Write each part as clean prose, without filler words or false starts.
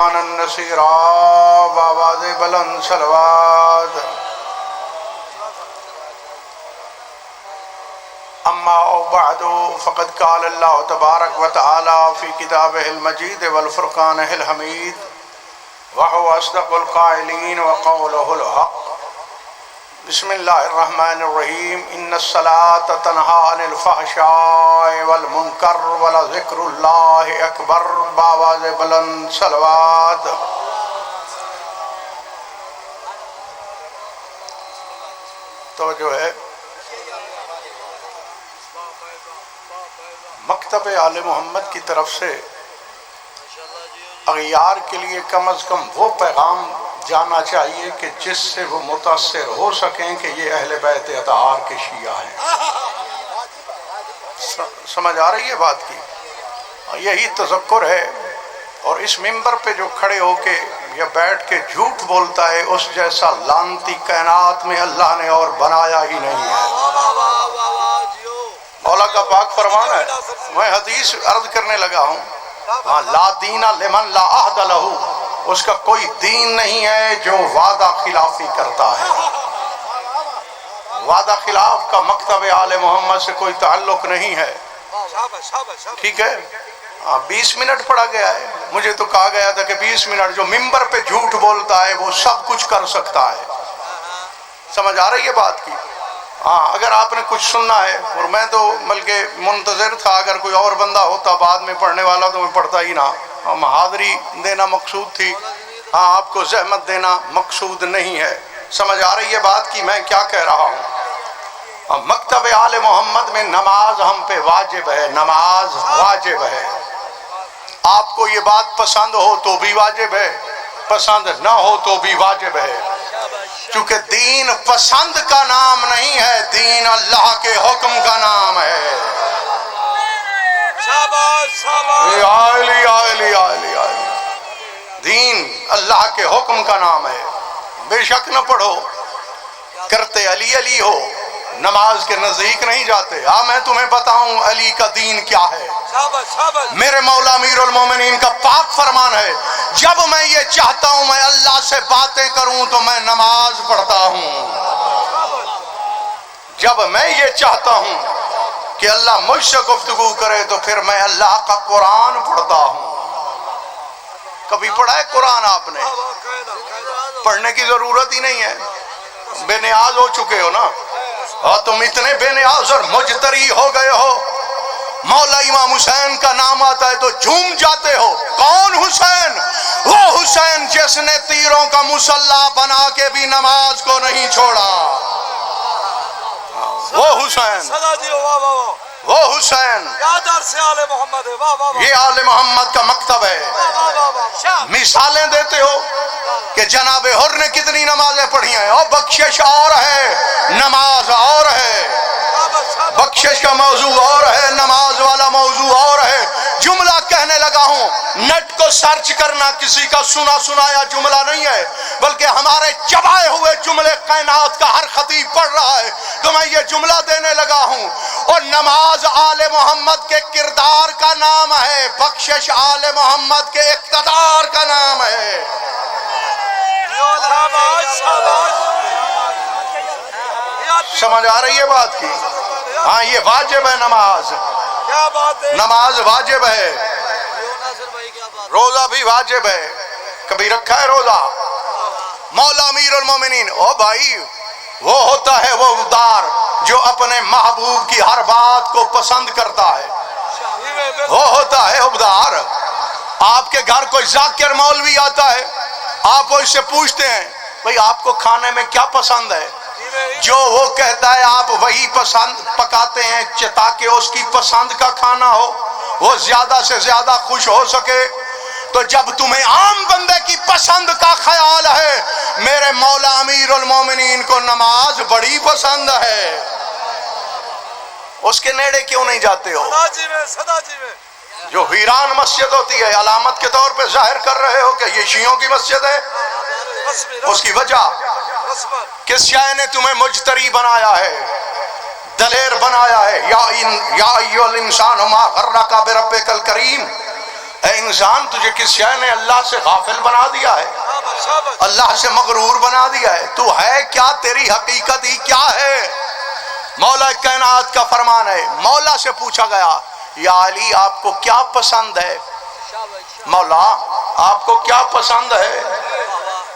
النصیرا بآواز بلند صلوات اما بعد فقد قال اللہ تبارک و تعالی فی کتابہ المجید والفرقانہ الحمید وهو اصدق القائلین وقولہ الحق بسم اللہ الرحمن الرحیم ان الصلاة تنہی عن الفحشاء والمنکر ولذکر اللہ اکبر بآواز بلند صلوات توجہ ہے مکتب آل محمد کی طرف سے اغیار کے لیے کم از کم وہ پیغام جانا چاہیے کہ جس سے وہ متاثر ہو سکیں کہ یہ اہل بیت اطہار کے شیعہ ہیں۔ سمجھ آ رہی ہے بات کی؟ یہی تذکر ہے، اور اس ممبر پہ جو کھڑے ہو کے یا بیٹھ کے جھوٹ بولتا ہے اس جیسا لعنتی کائنات میں اللہ نے اور بنایا ہی نہیں ہے۔ مولا کا پاک فرمان ہے، میں حدیث عرض کرنے لگا ہوں، لا دین لمن لا عہد لہو، اس کا کوئی دین نہیں ہے جو وعدہ خلافی کرتا ہے۔ وعدہ خلاف کا مکتب آل محمد سے کوئی تعلق نہیں ہے، ٹھیک ہے؟ 20 منٹ پڑھا گیا ہے، مجھے تو کہا گیا تھا کہ 20 منٹ جو ممبر پہ جھوٹ بولتا ہے وہ سب کچھ کر سکتا ہے۔ سمجھ آ رہی ہے بات کی؟ ہاں، اگر آپ نے کچھ سننا ہے، اور میں تو بلکہ منتظر تھا اگر کوئی اور بندہ ہوتا بعد میں پڑھنے والا تو میں پڑھتا ہی نہ۔ حاضری دینا مقصود تھی، ہاں آپ کو زحمت دینا مقصود نہیں ہے۔ سمجھ آ رہی ہے بات کی میں کیا کہہ رہا ہوں؟ مکتب آل محمد میں نماز ہم پہ واجب ہے، نماز واجب ہے۔ آپ کو یہ بات پسند ہو تو بھی واجب ہے، پسند نہ ہو تو بھی واجب ہے، کیونکہ دین پسند کا نام نہیں ہے، دین اللہ کے حکم کا نام ہے۔ دین اللہ کے حکم کا نام ہے۔ بے شک نہ پڑھو، کرتے علی علی ہو، نماز کے نزدیک نہیں جاتے۔ ہاں میں تمہیں بتاؤں علی کا دین کیا ہے۔ میرے مولا امیر المومنین کا پاک فرمان ہے، جب میں یہ چاہتا ہوں میں اللہ سے باتیں کروں تو میں نماز پڑھتا ہوں، جب میں یہ چاہتا ہوں کہ اللہ مجھ سے گفتگو کرے تو پھر میں اللہ کا قرآن پڑھتا ہوں۔ کبھی پڑھا ہے قرآن آپ نے؟ پڑھنے کی ضرورت ہی نہیں ہے، بے نیاز ہو چکے ہو نا، اور تم اتنے بے نیاز اور مجتری ہو گئے ہو، مولا امام حسین کا نام آتا ہے تو جھوم جاتے ہو۔ کون حسین؟ وہ حسین جس نے تیروں کا مسلح بنا کے بھی نماز کو نہیں چھوڑا، وہ حسین، وہ حسین۔ یہ آل محمد کا مکتب ہے۔ مثالیں دیتے ہو کہ جناب حر نے کتنی نمازیں پڑھی ہیں، اور بخشش اور ہے نماز اور ہے، بخشش کا موضوع اور ہے نماز والا موضوع اور ہے۔ جملہ کہنے لگا ہوں، نیٹ کو سرچ کرنا کسی کا سنا سنایا جملہ نہیں ہے، بلکہ ہمارے چبائے ہوئے جملے کائنات کا ہر خطیب پڑھ رہا ہے، تو میں یہ جملہ دینے لگا ہوں۔ اور نماز آل محمد کے کردار کا نام ہے، بخشش آل محمد کے اقتدار کا نام ہے۔ سمجھ آ رہی ہے بات کی؟ ہاں یہ واجب ہے نماز، نماز واجب ہے، روزہ بھی واجب ہے۔ کبھی رکھا ہے روزہ؟ مولا امیر المومنین، او بھائی وہ ہوتا ہے وہ ابدار جو اپنے محبوب کی ہر بات کو پسند کرتا ہے، وہ ہوتا ہے ابدار۔ آپ کے گھر کوئی ذاکر مولوی آتا ہے، آپ اس سے پوچھتے ہیں بھئی آپ کو کھانے میں کیا پسند ہے، جو وہ کہتا ہے آپ وہی پسند پکاتے ہیں تاکہ اس کی پسند کا کھانا ہو، وہ زیادہ سے زیادہ خوش ہو سکے۔ تو جب تمہیں عام بندے کی پسند کا خیال ہے، میرے مولا امیر المومنین کو نماز بڑی پسند ہے، اس کے نیڑے کیوں نہیں جاتے ہو؟ جو ویران مسجد ہوتی ہے علامت کے طور پہ ظاہر کر رہے ہو کہ یہ شیعوں کی مسجد ہے، اس کی وجہ کس شے نے تمہیں مجتری بنایا ہے، دلیر بنایا ہے؟ یا ایھا الانسان ما غرک بربک الکریم، اے انسان تجھے کس شے نے اللہ سے غافل بنا دیا ہے، اللہ سے مغرور بنا دیا ہے؟ تو ہے کیا، تیری حقیقت ہی کیا ہے؟ مولا کائنات کا فرمان ہے، مولا سے پوچھا گیا یا علی آپ کو کیا پسند ہے؟ مولا آپ کو کیا پسند ہے،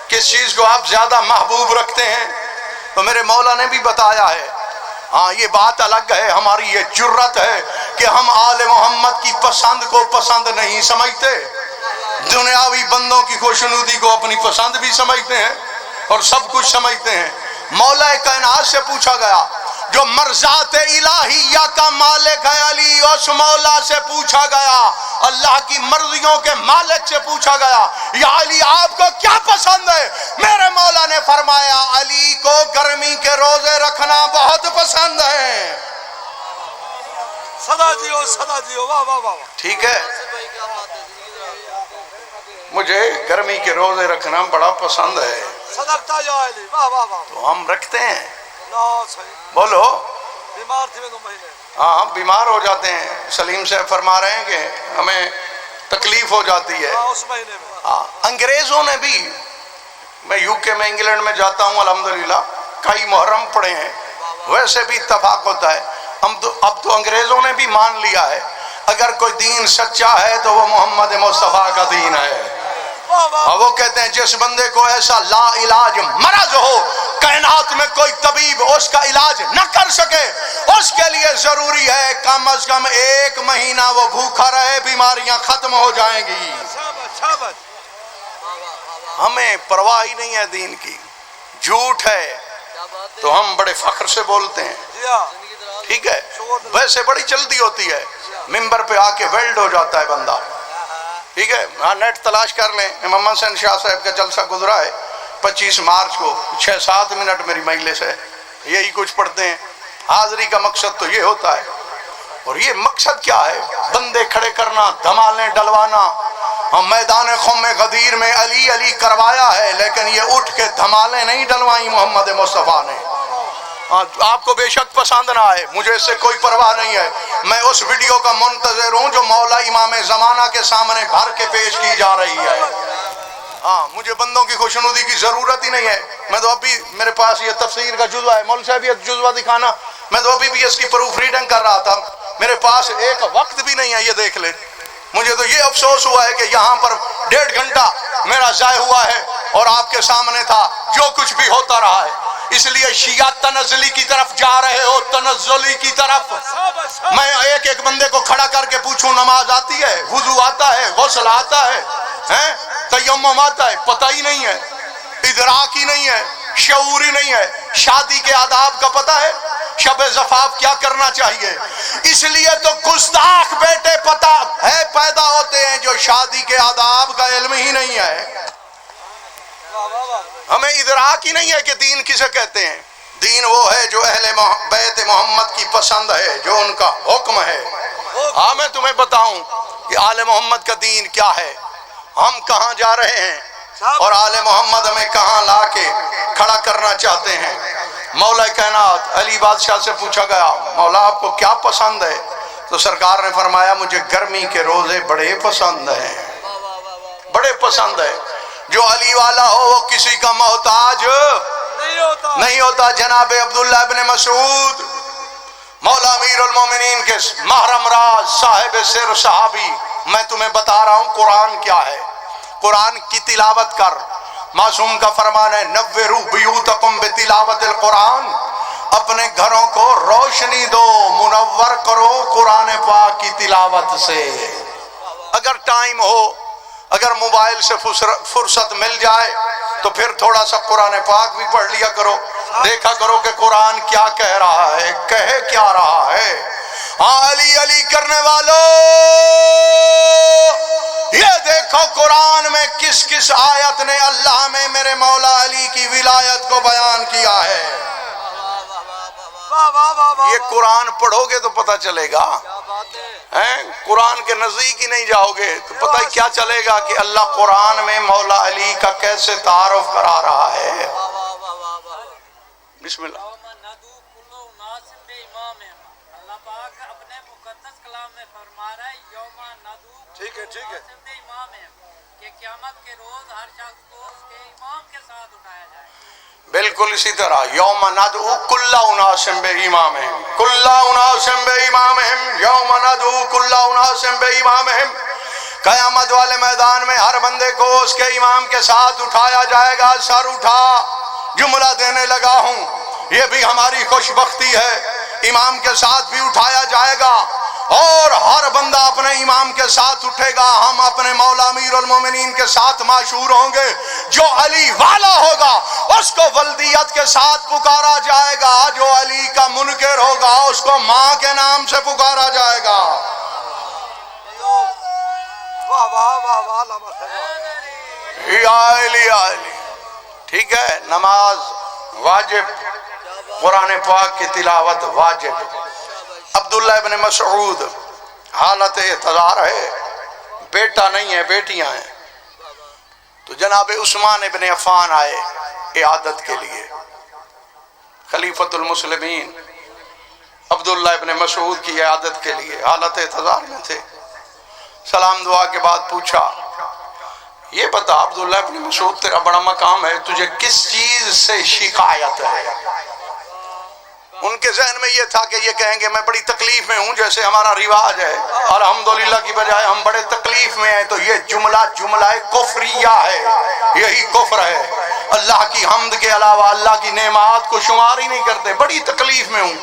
کس چیز کو آپ زیادہ محبوب رکھتے ہیں؟ تو میرے مولا نے بھی بتایا ہے۔ ہاں یہ بات الگ ہے، ہماری یہ جرت ہے کہ ہم آل محمد کی پسند کو پسند نہیں سمجھتے، دنیاوی بندوں کی خوشنودی کو اپنی پسند بھی سمجھتے ہیں اور سب کچھ سمجھتے ہیں۔ مولا کائنات سے پوچھا گیا جو مرضات الہیہ کا مالک ہے علی، اس مولا سے پوچھا گیا، اللہ کی مرضیوں کے مالک سے پوچھا گیا یا علی آپ کو کیا پسند ہے؟ میرے مولا نے فرمایا علی کو گرمی کے روزے رکھنا بہت پسند ہے۔ صدا جیو واہ واہ واہ، ٹھیک ہے، مجھے گرمی کے روزے رکھنا بڑا پسند ہے، صدقتا یا علی، واہ واہ واہ، تو ہم رکھتے ہیں۔ لا صحیح، بولو، بیمار تھے میں 2 مہینے، ہاں ہم بیمار ہو جاتے ہیں، سلیم صاحب فرما رہے ہیں کہ ہمیں تکلیف ہو جاتی ہے۔ ہاں اس مہینے میں انگریزوں نے بھی، میں یو کے میں انگلینڈ میں جاتا ہوں الحمدللہ، کئی محرم پڑھے ہیں، ویسے بھی اتفاق ہوتا ہے، اب تو انگریزوں نے بھی مان لیا ہے اگر کوئی دین سچا ہے تو وہ محمد مصطفیٰ کا دین ہے۔ اور وہ کہتے ہیں جس بندے کو ایسا لا علاج مرض ہو، کائنات میں کوئی طبیب اس کا علاج نہ کر سکے، اس کے لیے ضروری ہے کم از کم 1 مہینہ وہ بھوکا رہے، بیماریاں ختم ہو جائیں گی۔ ہمیں پرواہ ہی نہیں ہے دین کی، جھوٹ ہے تو ہم بڑے فخر سے بولتے ہیں، ٹھیک ہے، ویسے بڑی جلدی ہوتی ہے، ممبر پہ آ کے ویلڈ ہو جاتا ہے بندہ، ٹھیک ہے۔ ہاں نیٹ تلاش کر لیں، امام حسین شاہ صاحب کا جلسہ گزرا ہے 25 مارچ کو، 6-7 منٹ میری مجلس ہے، یہی کچھ پڑھتے ہیں۔ حاضری کا مقصد تو یہ ہوتا ہے، اور یہ مقصد کیا ہے؟ بندے کھڑے کرنا، دھمالیں ڈلوانا۔ ہم میدان خم غدیر میں علی علی کروایا ہے، لیکن یہ اٹھ کے دھمالیں نہیں ڈلوائیں محمد مصطفیٰ نے۔ آپ کو بے شک پسند نہ آئے، مجھے اس سے کوئی پرواہ نہیں ہے، میں اس ویڈیو کا منتظر ہوں جو مولا امام زمانہ کے سامنے بھر کے پیش کی جا رہی ہے۔ ہاں مجھے بندوں کی خوشنودی کی ضرورت ہی نہیں ہے، میں تو ابھی میرے پاس یہ تفسیر کا جزوہ ہے، مولوی صاحب یہ جزوہ دکھانا، میں تو ابھی بھی اس کی پروف ریڈنگ کر رہا تھا، میرے پاس ایک وقت بھی نہیں ہے، یہ دیکھ لے۔ مجھے تو یہ افسوس ہوا ہے کہ یہاں پر 1.5 گھنٹہ میرا ضائع ہوا ہے اور آپ کے سامنے تھا، جو کچھ بھی ہوتا رہا ہے، اس لیے شیعہ تنزلی کی طرف جا رہے ہو، تنزلی کی طرف۔ میں ایک بندے کو کھڑا کر کے پوچھوں نماز آتی ہے، وضو آتا ہے، غسل آتا ہے، تیمم آتا ہے، پتہ ہی نہیں ہے، ادراک ہی نہیں ہے، شعور ہی نہیں ہے، شادی کے آداب کا پتہ ہے، شب زفاف کیا کرنا چاہیے۔ اس لیے تو گستاخ بیٹے پتہ ہے پیدا ہوتے ہیں جو شادی کے آداب کا علم ہی نہیں ہے۔ ہمیں ادراک ہی نہیں ہے کہ دین کسے کہتے ہیں۔ دین وہ ہے جو اہل بیت محمد کی پسند ہے، جو ان کا حکم ہے۔ ہاں میں تمہیں بتاؤں کہ آل محمد کا دین کیا ہے، ہم کہاں جا رہے ہیں اور آل محمد ہمیں کہاں لا کے کھڑا کرنا چاہتے ہیں۔ مولا کائنات علی بادشاہ سے پوچھا گیا مولا آپ کو کیا پسند ہے؟ تو سرکار نے فرمایا مجھے گرمی کے روزے بڑے پسند ہیں، بڑے پسند ہے۔ جو علی والا ہو وہ کسی کا محتاج نہیں ہوتا۔ جناب عبداللہ ابن مسعود مولا امیر المومنین کے محرم راز صاحب سر صحابی، میں تمہیں بتا رہا ہوں قرآن کیا ہے، قرآن کی تلاوت کر۔ معصوم کا فرمان ہے نوروا بیوتکم بتلاوت القرآن، اپنے گھروں کو روشنی دو، منور کرو قرآن پاک کی تلاوت سے۔ اگر ٹائم ہو، اگر موبائل سے فرصت مل جائے تو پھر تھوڑا سا قرآن پاک بھی پڑھ لیا کرو، دیکھا کرو کہ قرآن کیا کہہ رہا ہے، کہے کیا رہا ہے۔ ہاں علی علی کرنے والوں، یہ دیکھو قرآن میں کس کس آیت نے اللہ میں میرے مولا علی کی ولایت کو بیان کیا ہے۔ یہ قرآن پڑھو گے تو پتہ چلے گا، قرآن کے نزدیک ہی نہیں جاؤ گے تو پتہ ہی کیا چلے گا کہ اللہ قرآن میں مولا علی کا کیسے تعارف کرا رہا ہے۔ بسم اللہ۔ اللہ پاک اپنے مقدس کلام کلام میں فرما رہا ہے یوم ندعو ٹھیک ہے ٹھیک ہے امام ہے کہ قیامت کے روز ہر شخص کو اس کے امام کے ساتھ اٹھایا جائے گا. بالکل اسی طرح یوم ندعو کل اناس بامامہم کل اناس بامامہم یوم ندعو کل اناس بامامہم. قیامت والے میدان میں ہر بندے کو اس کے امام کے ساتھ اٹھایا جائے گا. سر اٹھا جملہ دینے لگا ہوں، یہ بھی ہماری خوش بختی ہے. امام کے ساتھ بھی اٹھایا جائے گا اور ہر بندہ اپنے امام کے ساتھ اٹھے گا. ہم اپنے مولا امیر المومنین کے ساتھ معشور ہوں گے. جو علی والا ہوگا اس کو ولدیت کے ساتھ پکارا جائے گا. جو علی کا منکر ہوگا اس کو ماں کے نام سے پکارا جائے گا. واہ واہ واہ واہ علامہ صاحب. یا علی یا علی. ٹھیک ہے، نماز واجب، قرآن پاک کی تلاوت واجب. عبداللہ ابن مسعود حالت احتضار ہے، بیٹا نہیں ہے بیٹیاں ہیں. تو جناب عثمان ابن عفان آئے عیادت کے لیے. خلیفۃ المسلمین عبداللہ ابن مسعود کی عیادت کے لیے حالت احتضار میں تھے. سلام دعا کے بعد پوچھا، یہ بتا عبداللہ ابن مسعود تیرا بڑا مقام ہے، تجھے کس چیز سے شکایت ہے؟ ان کے ذہن میں یہ تھا کہ یہ کہیں گے میں بڑی تکلیف میں ہوں، جیسے ہمارا رواج ہے الحمدللہ کی بجائے ہم بڑے تکلیف میں ہیں. تو یہ جملہ کفریہ ہے، یہی کفر ہے. اللہ کی حمد کے علاوہ اللہ کی نعمات کو شمار ہی نہیں کرتے. بڑی تکلیف میں ہوں،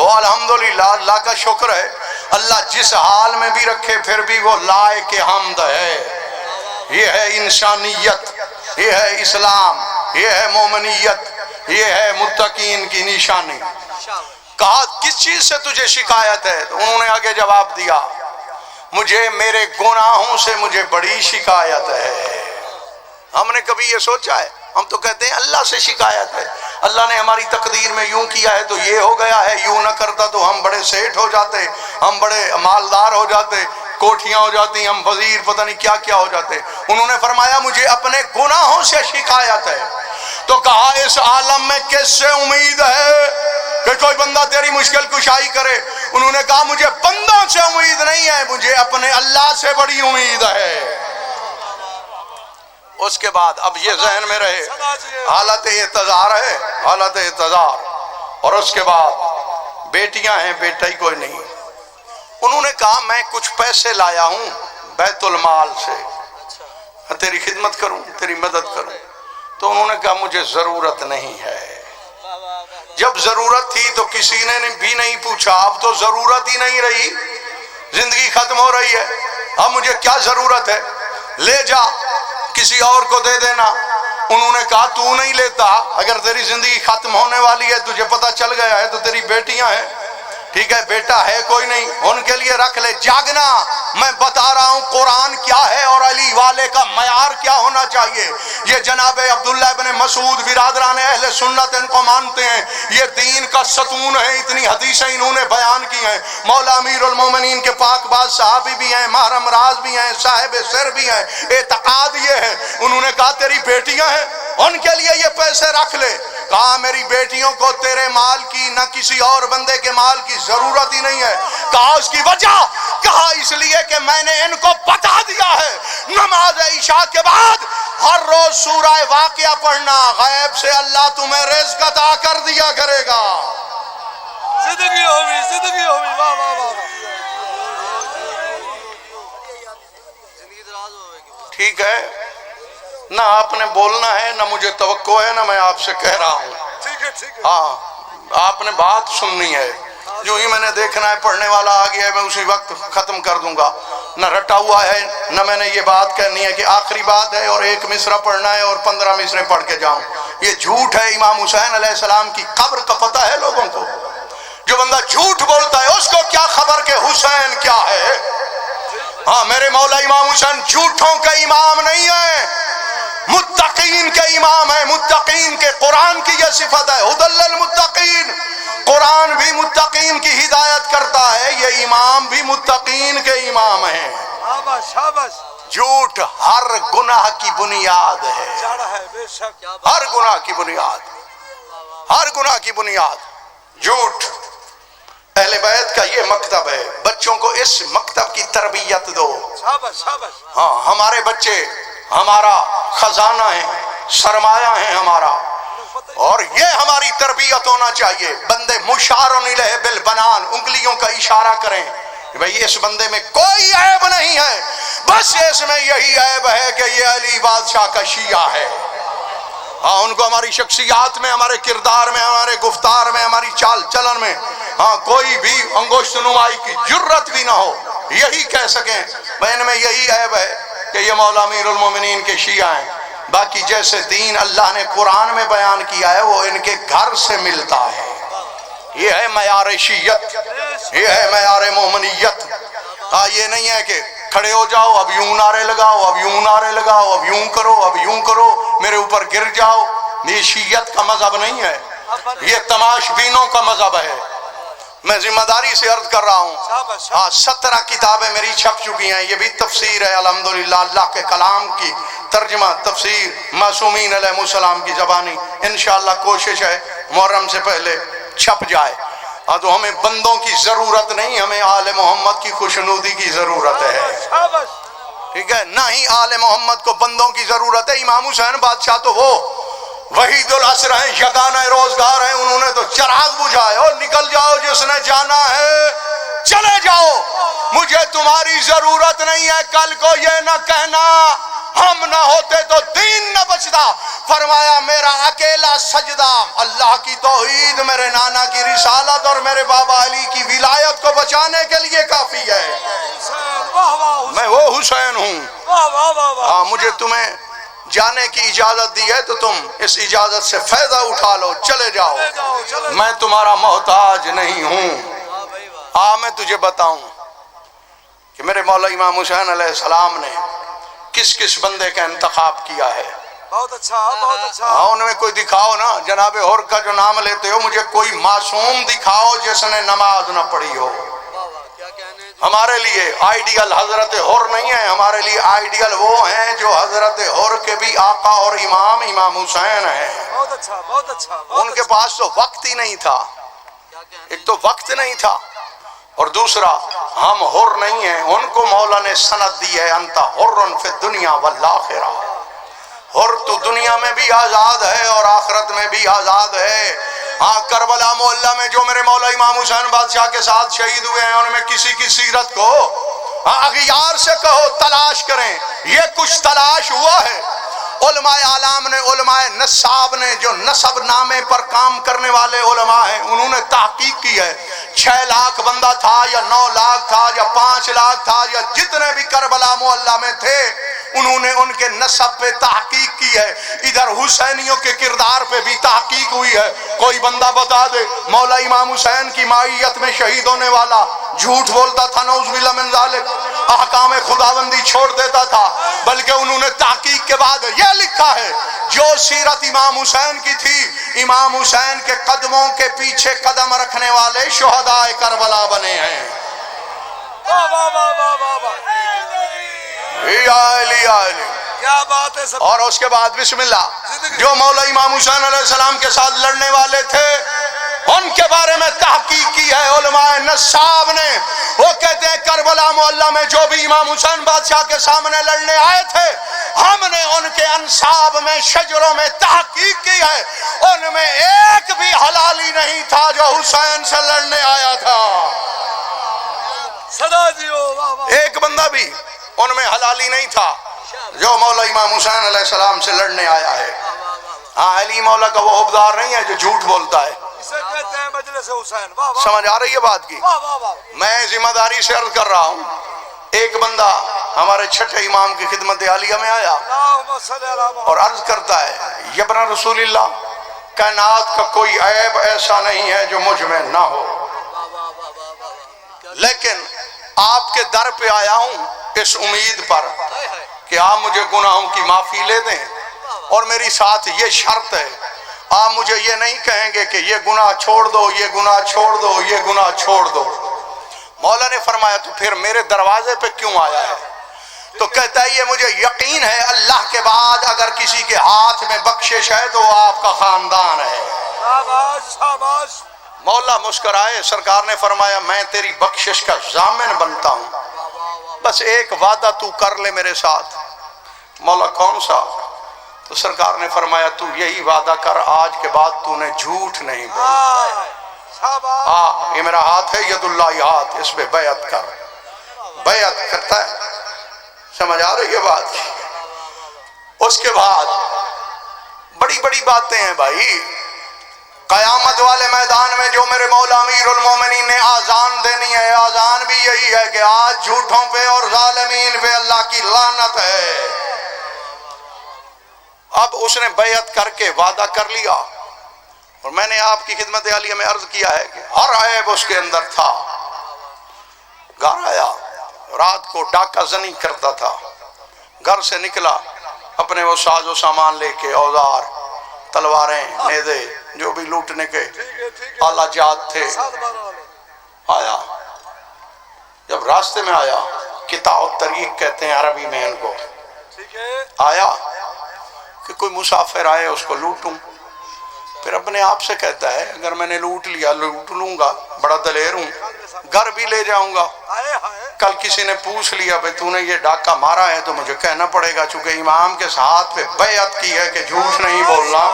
الحمدللہ اللہ کا شکر ہے. اللہ جس حال میں بھی رکھے پھر بھی وہ لائق حمد ہے. یہ ہے انسانیت، یہ ہے اسلام، یہ ہے مومنیت، یہ ہے متقین کی نشانی. کہا کس چیز سے تجھے شکایت ہے؟ تو انہوں نے آگے جواب دیا، مجھے میرے گناہوں سے مجھے بڑی شکایت ہے. ہم نے کبھی یہ سوچا ہے؟ ہم تو کہتے ہیں اللہ سے شکایت ہے، اللہ نے ہماری تقدیر میں یوں کیا ہے تو یہ ہو گیا ہے، یوں نہ کرتا تو ہم بڑے سیٹھ ہو جاتے، ہم بڑے مالدار ہو جاتے، کوٹھیاں ہو جاتی، ہم وزیر پتہ نہیں کیا کیا ہو جاتے. انہوں نے فرمایا مجھے اپنے گناہوں سے شکایت ہے. تو کہا اس عالم میں کس سے امید ہے کہ کوئی بندہ تیری مشکل کشائی کرے؟ انہوں نے کہا مجھے بندوں سے امید نہیں ہے، مجھے اپنے اللہ سے بڑی امید ہے. اس کے بعد اب یہ ذہن میں رہے حالت احتضار ہے، حالت احتضار. اور اس کے بعد بیٹیاں ہیں، بیٹا ہی کوئی نہیں. انہوں نے کہا میں کچھ پیسے لایا ہوں بیت المال سے، تیری خدمت کروں، تیری مدد کروں. تو انہوں نے کہا مجھے ضرورت نہیں ہے. جب ضرورت تھی تو کسی نے بھی نہیں پوچھا، اب تو ضرورت ہی نہیں رہی، زندگی ختم ہو رہی ہے، اب مجھے کیا ضرورت ہے؟ لے جا کسی اور کو دے دینا. انہوں نے کہا تو نہیں لیتا، اگر تیری زندگی ختم ہونے والی ہے، تجھے پتہ چل گیا ہے تو تیری بیٹیاں ہیں، ٹھیک ہے، بیٹا ہے کوئی نہیں، ان کے لیے رکھ لے. جاگنا، میں بتا رہا ہوں قرآن کیا ہے اور علی والے کا معیار کیا ہونا چاہیے. یہ جناب عبداللہ ابن مسعود برادران اہل سنت ان کو مانتے ہیں، یہ دین کا ستون ہے. اتنی حدیثیں انہوں نے بیان کی ہیں. مولا امیر المومنین کے پاک باز صحابی بھی ہیں، محرم راز بھی ہیں، صاحب سر بھی ہیں. اعتقاد یہ ہے. انہوں نے کہا تیری بیٹیاں ہیں، ان کے لیے یہ پیسے رکھ لے. کہا میری بیٹیوں کو تیرے مال کی نہ کسی اور بندے کے مال کی ضرورت ہی نہیں ہے. کہا اس کی وجہ؟ کہا اس لیے کہ میں نے ان کو بتا دیا ہے نماز عشاء کے بعد ہر روز سورہ واقعہ پڑھنا، غیب سے اللہ تمہیں رزق عطا کر دیا کرے گا. زندگی ہوگی، زندگی ہوگی. واہ واہ واہ. ٹھیک ہے، نہ آپ نے بولنا ہے، نہ مجھے توقع ہے، نہ میں آپ سے کہہ رہا ہوں. ٹھیک ہے ٹھیک ہے. ہاں، آپ نے بات سننی ہے. جو ہی میں نے دیکھنا ہے پڑھنے والا آ گیا ہے میں اسی وقت ختم کر دوں گا. نہ رٹا ہوا ہے، نہ میں نے یہ بات کہنی ہے کہ آخری بات ہے اور ایک مصرع پڑھنا ہے اور 15 مصرے پڑھ کے جاؤں. یہ جھوٹ ہے. امام حسین علیہ السلام کی قبر کا پتہ ہے لوگوں کو؟ جو بندہ جھوٹ بولتا ہے اس کو کیا خبر کہ حسین کیا ہے؟ ہاں، میرے مولا امام حسین جھوٹوں کا امام نہیں ہے، متقین کے امام ہے. متقین کے قرآن کی یہ صفت ہے، ھدی للمتقین. قرآن بھی متقین کی ہدایت کرتا ہے، یہ امام بھی متقین کے امام ہیں. شاباش شاباش. جھوٹ ہر گناہ کی بنیاد ہے، جاڑا ہے بے شک. ہر گناہ کی بنیاد، ہر گناہ کی بنیاد جھوٹ. اہل بیت کا یہ مکتب ہے، بچوں کو اس مکتب کی تربیت دو۔ شاباش شاباش۔ ہاں، ہمارے بچے ہمارا خزانہ ہیں، سرمایہ ہیں ہمارا، اور یہ ہماری تربیت ہونا چاہیے۔ بندے مشارن الیہ بالبنان، انگلیوں کا اشارہ کریں کہ بھئی اس بندے میں کوئی عیب نہیں ہے، بس اس میں یہی عیب ہے کہ یہ علی بادشاہ کا شیعہ ہے۔ ہاں، ان کو ہماری شخصیات میں، ہمارے کردار میں، ہمارے گفتار میں، ہماری چال چلن میں ہاں کوئی بھی انگشت نمائی کی جرت بھی نہ ہو، یہی کہہ سکیں ان میں یہی عیب ہے کہ یہ مولا امیر المومنین کے شیعہ ہیں۔ باقی جیسے دین اللہ نے قرآن میں بیان کیا ہے وہ ان کے گھر سے ملتا ہے۔ یہ ہے معیار شیعت، یہ ہے معیار مومنیت۔ ہاں، یہ نہیں ہے کہ کھڑے ہو جاؤ اب یوں نعرے لگاؤ، اب یوں نعرے لگاؤ، اب یوں کرو، اب یوں کرو، میرے اوپر گر جاؤ۔ یہ شیعت کا مذہب نہیں ہے، یہ تماش بینوں کا مذہب ہے۔ میں ذمہ داری سے عرض کر رہا ہوں، ہاں 17 کتابیں میری چھپ چکی ہیں، یہ بھی تفسیر ہے الحمدللہ، اللہ کے کلام کی ترجمہ تفسیر معصومین علیہ السلام کی زبانی، انشاءاللہ کوشش ہے محرم سے پہلے چھپ جائے۔ ہاں، تو ہمیں بندوں کی ضرورت نہیں، ہمیں آل محمد کی خوشنودی کی ضرورت ہے، ٹھیک ہے؟ نہ ہی آل محمد کو بندوں کی ضرورت ہے۔ امام حسین بادشاہ تو وہ وحید العصر ہیں، یگانہ روزگار ہیں، انہوں نے تو چراغ بجھائے اور نکل جاؤ جس نے جانا ہے چلے جاؤ، مجھے تمہاری ضرورت نہیں ہے۔ کل کو یہ نہ کہنا ہم نہ ہوتے تو دین نہ بچتا۔ فرمایا میرا اکیلا سجدہ اللہ کی توحید، میرے نانا کی رسالت اور میرے بابا علی کی ولایت کو بچانے کے لیے کافی ہے۔ میں وہ حسین ہوں۔ ہاں، مجھے تمہیں جانے کی اجازت دی ہے تو تم اس اجازت سے فائدہ اٹھا لو، چلے جاؤ، میں تمہارا محتاج نہیں ہوں۔ میں تجھے بتاؤں کہ میرے مولا امام حسین علیہ السلام نے کس کس بندے کا انتخاب کیا ہے۔ بہت اچھا بہت اچھا۔ ہاں، ان میں کوئی دکھاؤ نا، جناب ہور کا جو نام لیتے ہو، مجھے کوئی معصوم دکھاؤ جس نے نماز نہ پڑھی ہو۔ ہمارے لیے آئیڈیل حضرت ہور نہیں ہے، ہمارے لیے آئیڈیل وہ ہیں جو حضرت ہور کے بھی آقا اور امام امام حسین ہیں۔ بہت اچھا بہت اچھا۔ ان کے پاس تو وقت ہی نہیں تھا، ایک تو وقت نہیں تھا، اور دوسرا ہم حر نہیں ہیں۔ ان کو مولا نے سند دی ہے، انت حر فی الدنیا والآخرہ، حر تو دنیا میں بھی آزاد ہے اور آخرت میں بھی آزاد ہے۔ ہاں، کربلا محلہ میں جو میرے مولا امام حسین بادشاہ کے ساتھ شہید ہوئے ہیں، ان میں کسی کی سیرت کو اغیار سے کہو تلاش کریں، یہ کچھ تلاش ہوا ہے۔ علماء اعلام نے، علماء نصاب نے، جو نسب نامے پر کام کرنے والے علماء ہیں، انہوں نے تحقیق کی ہے۔ 6 لاکھ بندہ تھا یا 9 لاکھ تھا یا 5 لاکھ تھا، یا جتنے بھی کربلا محلہ میں تھے، انہوں نے ان کے نسب پہ تحقیق کی ہے۔ ادھر حسینیوں کے کردار پہ بھی تحقیق ہوئی ہے۔ کوئی بندہ بتا دے مولا امام حسین کی مائیت میں شہید ہونے والا جھوٹ بولتا تھا، نعوذ باللہ من ذالک، احکام خداوندی چھوڑ دیتا تھا، بلکہ انہوں نے تحقیق کے بعد یہ لکھا ہے جو سیرت امام حسین کی تھی، امام حسین کے قدموں کے پیچھے قدم رکھنے والے شہداء کربلا بنے ہیں۔ واہ واہ واہ واہ واہ واہ، کیا بات ہے۔ اور اس کے بعد بسم اللہ، جو مولا امام حسین علیہ السلام کے ساتھ لڑنے والے تھے ان کے بارے میں تحقیق کی ہے علماء نصاب نے۔ وہ کہتے ہیں کربلا محلہ میں جو بھی امام حسین بادشاہ کے سامنے لڑنے آئے تھے، ہم نے ان کے انصاب میں، شجروں میں تحقیق کی ہے، ان میں ایک بھی حلالی نہیں تھا جو حسین سے لڑنے آیا تھا۔ صدا دیو، واہ واہ۔ ایک بندہ بھی ان میں حلالی نہیں تھا جو مولا امام حسین علیہ السلام سے لڑنے آیا ہے۔ ہاں، علی مولا کا وہ حبدار نہیں ہے جو جھوٹ بولتا ہے۔ اسے کہتے ہیں مجلس حسین۔ واہ واہ، سمجھ آ رہی ہے بات کی؟ واہ واہ واہ۔ میں ذمہ داری سے عرض کر رہا ہوں، ایک بندہ ہمارے چھٹے امام کی خدمت عالیہ میں آیا اللہم صلی علی محمد، اور عرض کرتا ہے، یبن رسول اللہ، کائنات کا کوئی عیب ایسا نہیں ہے جو مجھ میں نہ ہو، لیکن آپ کے در پہ آیا ہوں اس امید پر کہ آپ مجھے گناہوں کی معافی لے دیں، اور میری ساتھ یہ شرط ہے، آپ مجھے یہ نہیں کہیں گے کہ یہ گناہ چھوڑ دو، یہ گناہ چھوڑ دو، یہ گناہ چھوڑ دو۔ مولا نے فرمایا تو پھر میرے دروازے پہ کیوں آیا ہے؟ تو کہتا ہے یہ مجھے یقین ہے اللہ کے بعد اگر کسی کے ہاتھ میں بخشش ہے تو وہ آپ کا خاندان ہے۔ شاباش شاباش۔ مولا مسکرائے، سرکار نے فرمایا میں تیری بخشش کا ضامن بنتا ہوں، بس ایک وعدہ تو کر لے میرے ساتھ۔ مولا کون سا؟ تو سرکار نے فرمایا تو یہی وعدہ کر آج کے بعد تو نے جھوٹ نہیں بولا۔ یہ میرا ہاتھ ہے، ید اللہ ہاتھ، اس پہ بیعت کر۔ بیعت کرتا ہے، سمجھ آ رہی ہے بات؟ اس کے بعد بڑی بڑی باتیں ہیں بھائی، قیامت والے میدان میں جو میرے مولا امیر المومنین نے آذان دینی ہے، آذان بھی یہی ہے کہ آج جھوٹوں پہ اور ظالمین پہ اللہ کی لعنت ہے۔ اب اس نے بیعت کر کے وعدہ کر لیا، اور میں نے آپ کی خدمت عالیہ میں عرض کیا ہے کہ ہر عیب اس کے اندر تھا۔ گھر آیا، رات کو ڈاکہ زنی کرتا تھا، گھر سے نکلا اپنے وہ ساز و سامان لے کے، اوزار، تلواریں، نیزے، جو بھی لوٹنے کے آلہ جات تھے، آیا۔ جب راستے میں آیا، قطاع الطریق کہتے ہیں عربی میں ان کو، آیا کہ کوئی مسافر آئے اس کو لوٹوں، پھر اپنے آپ سے کہتا ہے اگر میں نے لوٹ لیا لوٹ لوں گا، بڑا دلیر ہوں، گھر بھی لے جاؤں گا۔ کل کسی نے پوچھ لیا بھئی تو نے یہ ڈاکہ مارا ہے تو مجھے کہنا پڑے گا، چونکہ امام کے ساتھ پہ بیعت کی ہے کہ جھوٹ نہیں بولنا۔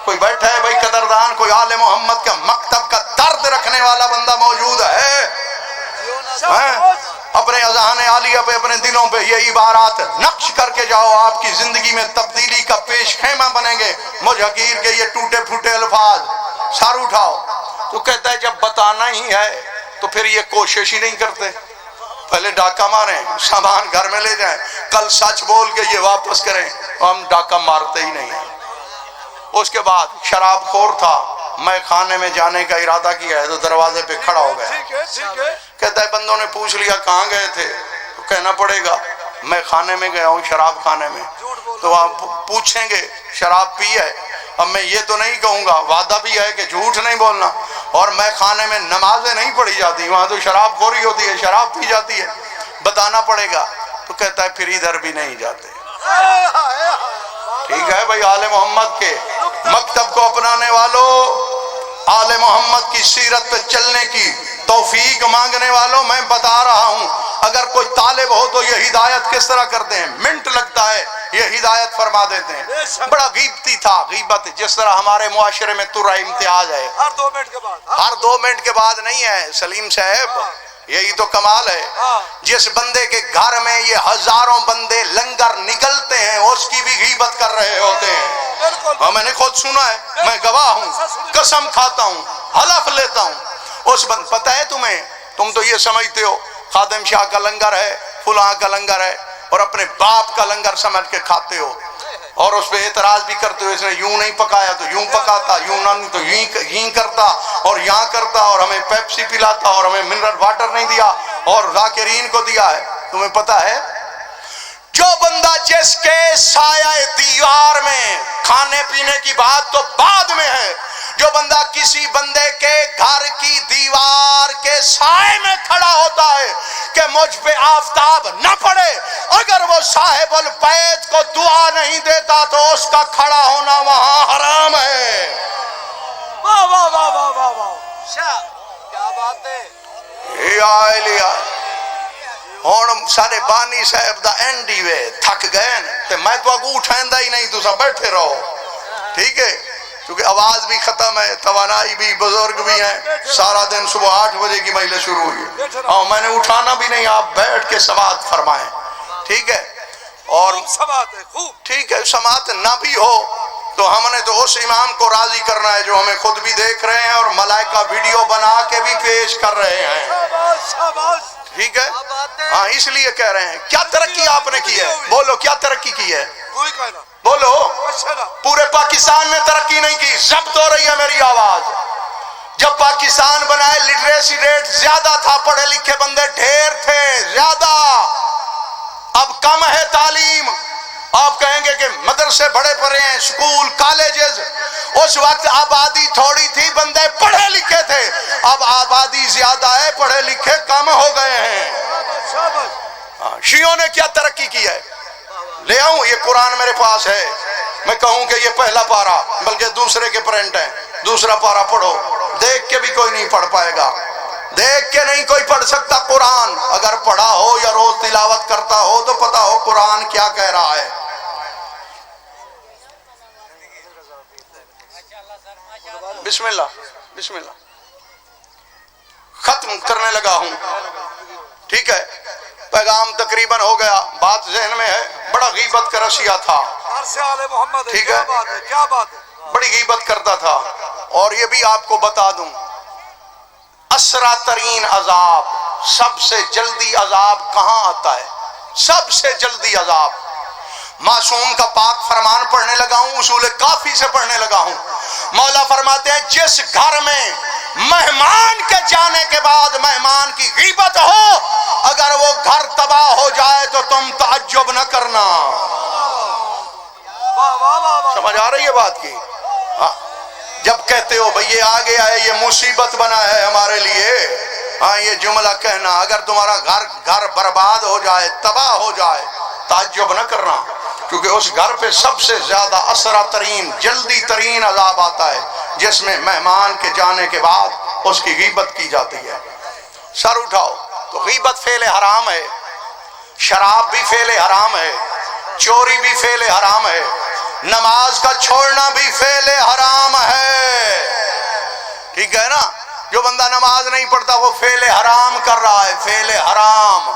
کوئی بیٹھا ہے بھئی قدردان، کوئی آل محمد کا مکتب کا درد رکھنے والا بندہ موجود ہے؟ اپنے اذہان عالیہ پہ، اپنے دلوں پہ یہ عبارات نقش کر کے جاؤ، آپ کی زندگی میں تبدیلی کا پیش خیمہ بنیں گے۔ مجھ حقیر کے یہ ٹوٹے پھوٹے الفاظ سر اٹھاؤ۔ تو کہتا ہے جب بتانا ہی ہے تو پھر یہ کوشش ہی نہیں کرتے، پہلے ڈاکہ ماریں، سامان گھر میں لے جائیں، کل سچ بول کے یہ واپس کریں، ہم ڈاکہ مارتے ہی نہیں ہیں۔ اس کے بعد شراب خور تھا، میں خانے میں جانے کا ارادہ کیا ہے تو دروازے پہ کھڑا ہو گیا۔ کہتا ہے بندوں نے پوچھ لیا کہاں گئے تھے، تو کہنا پڑے گا میں خانے میں گیا ہوں، شراب خانے میں۔ تو آپ پوچھیں گے شراب پی ہے، اب میں یہ تو نہیں کہوں گا، وعدہ بھی ہے کہ جھوٹ نہیں بولنا، اور میں خانے میں نمازیں نہیں پڑھی جاتی، وہاں تو شراب خوری ہوتی ہے، شراب پی جاتی ہے، بتانا پڑے گا۔ تو کہتا ہے پھر ادھر بھی نہیں جاتے۔ ٹھیک ہے بھائی، آل محمد کے مکتب کو اپنانے والوں، آل محمد کی سیرت پہ چلنے کی توفیق مانگنے والوں، میں بتا رہا ہوں اگر کوئی طالب ہو تو یہ ہدایت کس طرح کرتے ہیں، منٹ لگتا ہے یہ ہدایت فرما دیتے ہیں۔ بڑا غیبتی تھا، غیبت جس طرح ہمارے معاشرے میں ترا امتیاز ہے، ہر 2 منٹ کے بعد، ہر 2 منٹ کے بعد نہیں ہے سلیم صاحب، یہی تو کمال ہے۔ جس بندے کے گھر میں یہ ہزاروں بندے لنگر نکلتے ہیں اس کی بھی غیبت کر رہے ہوتے ہیں، اور میں نے خود سنا ہے، میں گواہ ہوں، قسم کھاتا ہوں، حلف لیتا ہوں۔ اس پتہ ہے تمہیں، تم تو یہ سمجھتے ہو خادم شاہ کا لنگر ہے، فلاں کا لنگر ہے، اور اپنے باپ کا لنگر سمجھ کے کھاتے ہو، اور اس پہ اعتراض بھی کرتے ہو، اس نے یوں نہیں پکایا تو یوں پکاتا، یوں نہیں تو یوں کرتا، اور یہاں کرتا، اور ہمیں پیپسی پلاتا، اور ہمیں منرل واٹر نہیں دیا، اور ذاکرین کو دیا ہے۔ تمہیں پتہ ہے جو بندہ جس کے سایہ دیوار میں، کھانے پینے کی بات تو بعد میں ہے، جو بندہ کسی بندے کے گھر کی دیوار کے سائے میں کھڑا ہوتا ہے کہ مجھ پہ آفتاب نہ پڑے، اگر وہ صاحب البیت کو دعا نہیں دیتا تو اس کا کھڑا ہونا وہاں حرام ہے۔ واہ واہ واہ واہ واہ واہ، کیا بات ہے۔ لیا ہوں سارے بانی صاحب دا اینڈی وے تھک گئے تے میں تو اگو اٹھائندہ ہی نہیں، تو بیٹھے رہو، ٹھیک ہے، کیونکہ آواز بھی ختم ہے، توانائی بھی، بزرگ بھی ہیں، سارا دن صبح 8 بجے کی مجلس شروع ہوئی ہے، اور میں نے اٹھانا بھی نہیں، آپ بیٹھ کے سماعت فرمائیں، ٹھیک ہے۔ اور ٹھیک ہے، سماعت نہ بھی ہو تو ہم نے تو اس امام کو راضی کرنا ہے جو ہمیں خود بھی دیکھ رہے ہیں اور ملائکہ ویڈیو بنا کے بھی پیش کر رہے ہیں، ٹھیک ہے۔ ہاں اس لیے کہہ رہے ہیں کیا ترقی آپ نے کی ہے، بولو کیا ترقی کی ہے، بولو۔ پورے پاکستان نے ترقی نہیں کی، ضبط ہو رہی ہے میری آواز۔ جب پاکستان بنائے لٹریسی ریٹ زیادہ تھا، پڑھے لکھے بندے ڈھیر تھے، زیادہ، اب کم ہے تعلیم۔ آپ کہیں گے کہ مدرسے بڑے پڑے ہیں، سکول، کالجز، اس وقت آبادی تھوڑی تھی، بندے پڑھے لکھے تھے، اب آبادی زیادہ ہے، پڑھے لکھے کم ہو گئے ہیں۔ شیعوں نے کیا ترقی کی ہے، لے آؤں یہ قرآن میرے پاس ہے، میں کہوں کہ یہ پہلا پارہ، بلکہ دوسرے کے پرنٹ ہیں، دوسرا پارہ پڑھو، دیکھ کے بھی کوئی نہیں پڑھ پائے گا، دیکھ کے نہیں کوئی پڑھ سکتا قرآن، اگر پڑھا ہو یا روز تلاوت کرتا ہو تو پتا ہو قرآن کیا کہہ رہا ہے۔ بسم اللہ بسم اللہ، ختم کرنے لگا ہوں، ٹھیک ہے، پیغام تقریباً ہو گیا، بات ذہن میں ہے، بڑا غیبت کا رسیہ تھا، ٹھیک ہے، کیا بات ہے، بڑی غیبت کرتا تھا۔ اور یہ بھی آپ کو بتا دوں، اسرع ترین عذاب، سب سے جلدی عذاب کہاں آتا ہے؟ سب سے جلدی عذاب معصوم کا پاک فرمان پڑھنے لگا ہوں، اصول کافی سے پڑھنے لگا ہوں۔ مولا فرماتے ہیں جس گھر میں مہمان کے جانے کے بعد مہمان کی غیبت ہو، اگر وہ گھر تباہ ہو جائے تو تم تعجب نہ کرنا۔ سمجھ آ رہی ہے بات کی؟ ہاں، جب کہتے ہو بھئی یہ آگے آئے، یہ مصیبت بنا ہے ہمارے لیے، ہاں یہ جملہ کہنا، اگر تمہارا گھر برباد ہو جائے، تباہ ہو جائے، تعجب نہ کرنا، کیونکہ اس گھر پہ سب سے زیادہ اسرع ترین، جلدی ترین عذاب آتا ہے جس میں مہمان کے جانے کے بعد اس کی غیبت کی جاتی ہے۔ سر اٹھاؤ، تو غیبت فعل حرام ہے، شراب بھی فعل حرام ہے، چوری بھی فعل حرام ہے، نماز کا چھوڑنا بھی فعل حرام ہے، ٹھیک ہے نا؟ جو بندہ نماز نہیں پڑھتا وہ فعل حرام کر رہا ہے، فعل حرام۔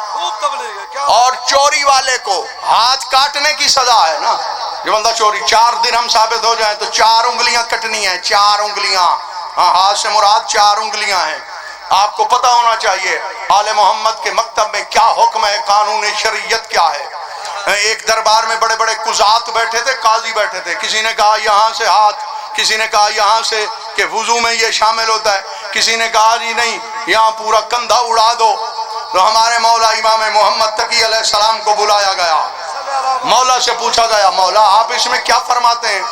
اور چوری والے کو ہاتھ کاٹنے کی سزا ہے نا، جو بندہ چوری، 4 درہم ثابت ہو جائیں تو 4 انگلیاں کٹنی ہیں، 4 انگلیاں، ہاں ہاتھ سے مراد 4 انگلیاں ہیں۔ آپ کو پتہ ہونا چاہیے آل محمد کے مکتب میں کیا حکم ہے، قانون شریعت کیا ہے۔ ایک دربار میں بڑے بڑے قضات بیٹھے تھے، قاضی بیٹھے تھے، کسی نے کہا یہاں سے ہاتھ، کسی نے کہا یہاں سے، کہ وضو میں یہ شامل ہوتا ہے، کسی نے کہا جی نہیں یہاں پورا کندھا اڑا دو۔ تو ہمارے مولا امام محمد تقی علیہ السلام کو بلایا گیا، مولا سے پوچھا گیا مولا آپ اس میں کیا فرماتے ہیں؟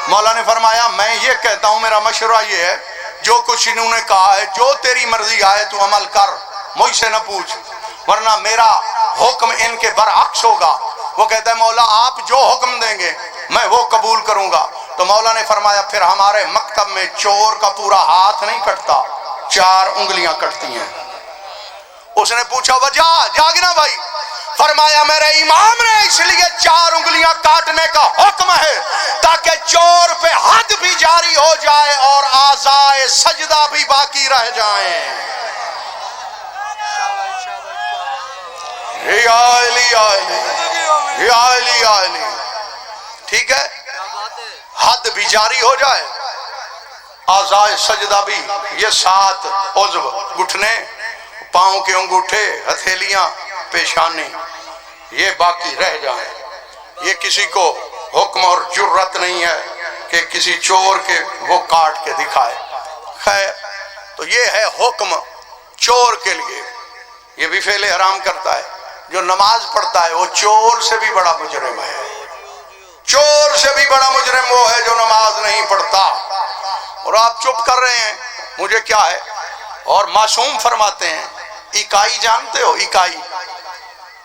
مولا نے فرمایا میں یہ کہتا ہوں، میرا مشورہ یہ ہے، جو کچھ انہوں نے کہا ہے جو تیری مرضی آئے تو عمل کر، مجھ سے نہ پوچھ، ورنہ میرا حکم ان کے برعکس ہوگا۔ وہ کہتا ہے مولا آپ جو حکم دیں گے میں وہ قبول کروں گا۔ تو مولا نے فرمایا پھر ہمارے مکتب میں چور کا پورا ہاتھ نہیں کٹتا، 4 انگلیاں کٹتی ہیں۔ اس نے پوچھا وجہ، جاگنا بھائی، فرمایا میرے امام نے اس لیے 4 انگلیاں کاٹنے کا حکم ہے تاکہ چور پہ حد بھی جاری ہو جائے اور اعضائے سجدہ بھی باقی رہ جائیں۔ ٹھیک ہے، حد بھی جاری ہو جائے، اعضائے سجدہ بھی، یہ 7 عضو، گھٹنے، پاؤں کے انگوٹھے، ہتھیلیاں، پیشانی، یہ باقی رہ جائیں۔ یہ کسی کو حکم اور جرت نہیں ہے کہ کسی چور کے وہ کاٹ کے دکھائے۔ خیر، تو یہ ہے حکم چور کے لیے، یہ بھی فعل حرام کرتا ہے۔ جو نماز پڑھتا ہے وہ چور سے بھی بڑا مجرم ہے، چور سے بھی بڑا مجرم وہ ہے جو نماز نہیں پڑھتا۔ اور آپ چپ کر رہے ہیں، مجھے کیا ہے؟ اور معصوم فرماتے ہیں اکائی جانتے ہو؟ اکائی،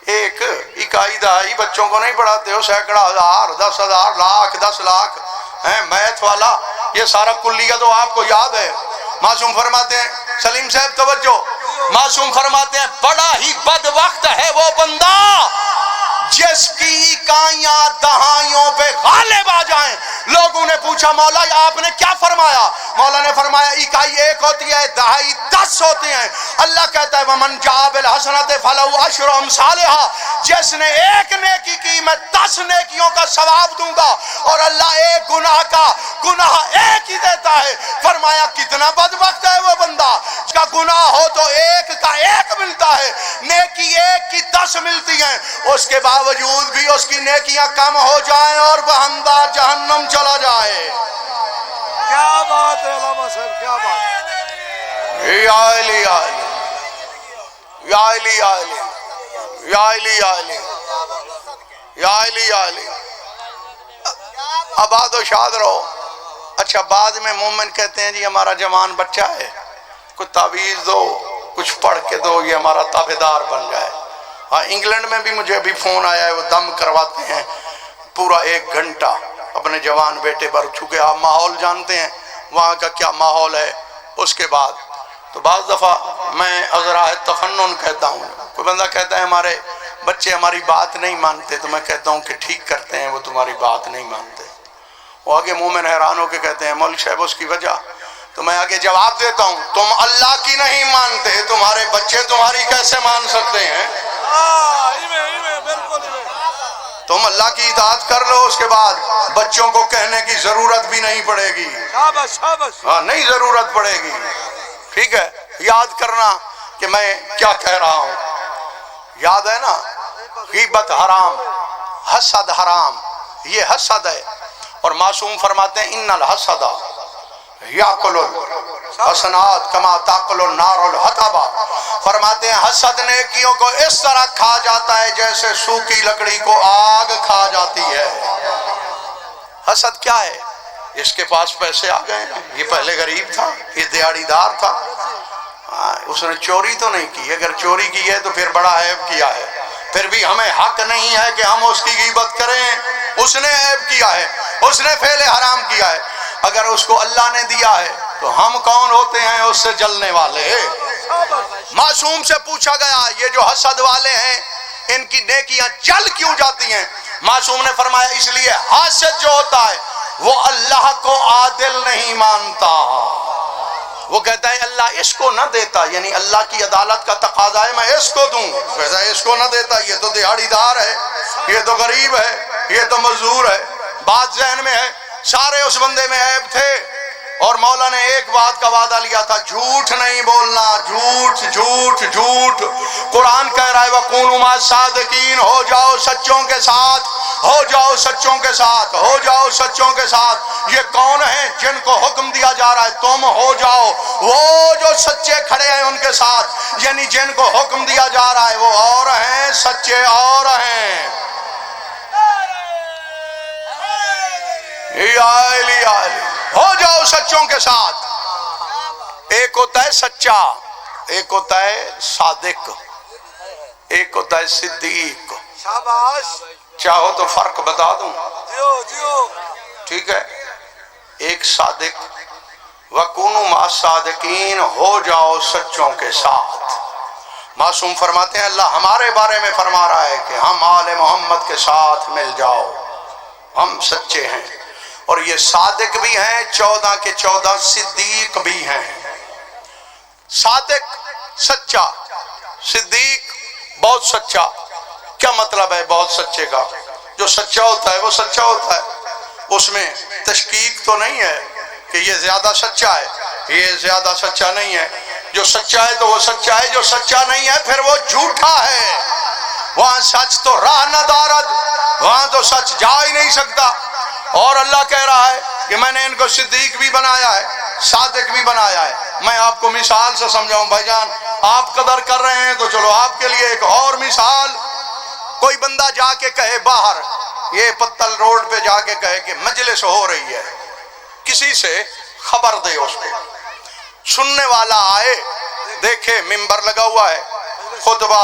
ایک اکائی دہائی بچوں کو نہیں پڑھاتے ہو، سینکڑا ہزار، 10,000، لاکھ، 10 لاکھ ہیں، میتھ والا، یہ سارا کلیہ تو آپ کو یاد ہے۔ معصوم فرماتے ہیں، سلیم صاحب توجہ، معصوم فرماتے ہیں بڑا ہی بد وقت ہے وہ بندہ جس کی اکائیاں دہائیوں پہ غالب آ جائیں۔ لوگوں نے پوچھا مولا آپ نے کیا فرمایا؟ مولا نے فرمایا اکائی 1 ہوتی ہے، دہائی 10 ہوتی ہیں۔ اللہ کہتا ہے وَمَنْ جَاءَ بِالْحَسَنَةِ فَلَهُ عَشْرُ أَمْثَالِهَا، جس نے 1 نیکی کی میں 10 نیکیوں کا ثواب دوں گا، اور اللہ 1 گناہ کا گناہ 1 ہی دیتا ہے۔ فرمایا کتنا بدبخت ہے وہ بندہ، اس کا گناہ ہو تو 1 کا 1 ملتا ہے، نیکی 1 کی 10 ملتی ہیں، اس کے باوجود بھی اس کی نیکیاں کم ہو جائیں اور بہندہ جہنم چلا جائے۔ کیا بات ہے علامہ صاحب، کیا بات ہے۔ یا علی علی، یا علی علی، یا علی علی، یا علی علی، آباد و شاد رہو۔ اچھا بعد میں مومن کہتے ہیں جی ہمارا جوان بچہ ہے، کچھ تعویذ دو، کچھ پڑھ کے دو، یہ ہمارا تابعدار بن جائے۔ ہاں انگلینڈ میں بھی مجھے ابھی فون آیا ہے، وہ دم کرواتے ہیں پورا 1 گھنٹہ اپنے جوان بیٹے پر، چونکہ آپ ماحول جانتے ہیں وہاں کا کیا ماحول ہے، اس کے بعد تو بعض دفعہ میں اغراء تفنن کہتا ہوں، کوئی بندہ کہتا ہے ہمارے بچے ہماری بات نہیں مانتے، تو میں کہتا ہوں کہ ٹھیک کرتے ہیں، وہ تمہاری بات نہیں مانتے۔ وہ آگے مومن حیران ہو کے کہتے ہیں مولوی صاحب اس کی وجہ، تو میں آگے جواب دیتا ہوں تم اللہ کی نہیں مانتے، تمہارے بچے تمہاری کیسے مان سکتے ہیں؟ تم اللہ کی اطاعت کر لو، اس کے بعد بچوں کو کہنے کی ضرورت بھی نہیں پڑے گی، ہاں نہیں ضرورت پڑے گی، ٹھیک ہے؟ یاد کرنا کہ میں کیا کہہ رہا ہوں، یاد ہے نا؟ غیبت حرام، حسد حرام، یہ حسد ہے، اور معصوم فرماتے ہیں ان الحسد یاکل الحسنات کما تاکل النار الحطب، فرماتے ہیں حسد نیکیوں کو اس طرح کھا جاتا ہے جیسے سوکھی لکڑی کو آگ کھا جاتی ہے۔ حسد کیا ہے؟ اس کے پاس پیسے آ گئے، یہ پہلے غریب تھا، یہ دیہڑی دار تھا، اس نے چوری تو نہیں کی، اگر چوری کی ہے تو پھر بڑا عیب کیا ہے، پھر بھی ہمیں حق نہیں ہے کہ ہم اس کی غیبت کریں، اس نے عیب کیا ہے، اس نے فعل حرام کیا ہے، اگر اس کو اللہ نے دیا ہے تو ہم کون ہوتے ہیں اس سے جلنے والے؟ معصوم سے پوچھا گیا یہ جو حسد والے ہیں ان کی نیکیاں جل کیوں جاتی ہیں؟ معصوم نے فرمایا اس لیے حاسد جو ہوتا ہے وہ اللہ کو عادل نہیں مانتا، وہ کہتا ہے اللہ اس کو نہ دیتا، یعنی اللہ کی عدالت کا تقاضا ہے میں اس کو دوں، کہتا ہے اس کو نہ دیتا، یہ تو دیہڑی دار ہے، یہ تو غریب ہے، یہ تو مزدور ہے۔ بات ذہن میں ہے سارے اس بندے میں عیب تھے، اور مولا نے ایک بات کا وعدہ لیا تھا جھوٹ نہیں بولنا، جھوٹ جھوٹ جھوٹ۔ قرآن کہہ رہا ہے وَقُونُوا مَعَ الصَّادِقِينَ، ہو جاؤ سچوں کے ساتھ، ہو جاؤ سچوں کے ساتھ، ہو جاؤ سچوں کے ساتھ۔ یہ کون ہیں جن کو حکم دیا جا رہا ہے تم ہو جاؤ؟ وہ جو سچے کھڑے ہیں ان کے ساتھ، یعنی جن کو حکم دیا جا رہا ہے وہ اور ہیں، سچے اور ہیں۔ ہو جاؤ سچوں کے ساتھ۔ ایک ہوتا ہے سچا، ایک ہوتا ہے صادق، ایک ہوتا ہے صدیق۔ شاباش، چاہو تو فرق بتا دوں، جیو ٹھیک ہے؟ ایک صادق، وَقُونُوا مَعَ الصَّادِقِينَ، ہو جاؤ سچوں کے ساتھ۔ معصوم فرماتے ہیں اللہ ہمارے بارے میں فرما رہا ہے کہ ہم آل محمد کے ساتھ مل جاؤ، ہم سچے ہیں، اور یہ صادق بھی ہیں، 14 کے 14 صدیق بھی ہیں۔ صادق سچا، صدیق بہت سچا۔ کیا مطلب ہے بہت سچے کا؟ جو سچا ہوتا ہے وہ سچا ہوتا ہے، اس میں تشکیک تو نہیں ہے کہ یہ زیادہ سچا ہے، یہ زیادہ سچا نہیں ہے۔ جو سچا ہے تو وہ سچا ہے، جو سچا نہیں ہے پھر وہ جھوٹا ہے۔ وہاں سچ تو راہ نہ دارد، وہاں تو سچ جا ہی نہیں سکتا۔ اور اللہ کہہ رہا ہے کہ میں نے ان کو صدیق بھی بنایا ہے، صادق بھی بنایا ہے۔ میں آپ کو مثال سے سمجھاؤں بھائی جان، آپ قدر کر رہے ہیں تو چلو آپ کے لیے ایک اور مثال۔ کوئی بندہ جا کے کہے باہر، یہ پتل روڈ پہ جا کے کہے کہ مجلس ہو رہی ہے، کسی سے خبر دے اس کو، سننے والا آئے دیکھے ممبر لگا ہوا ہے، خطبہ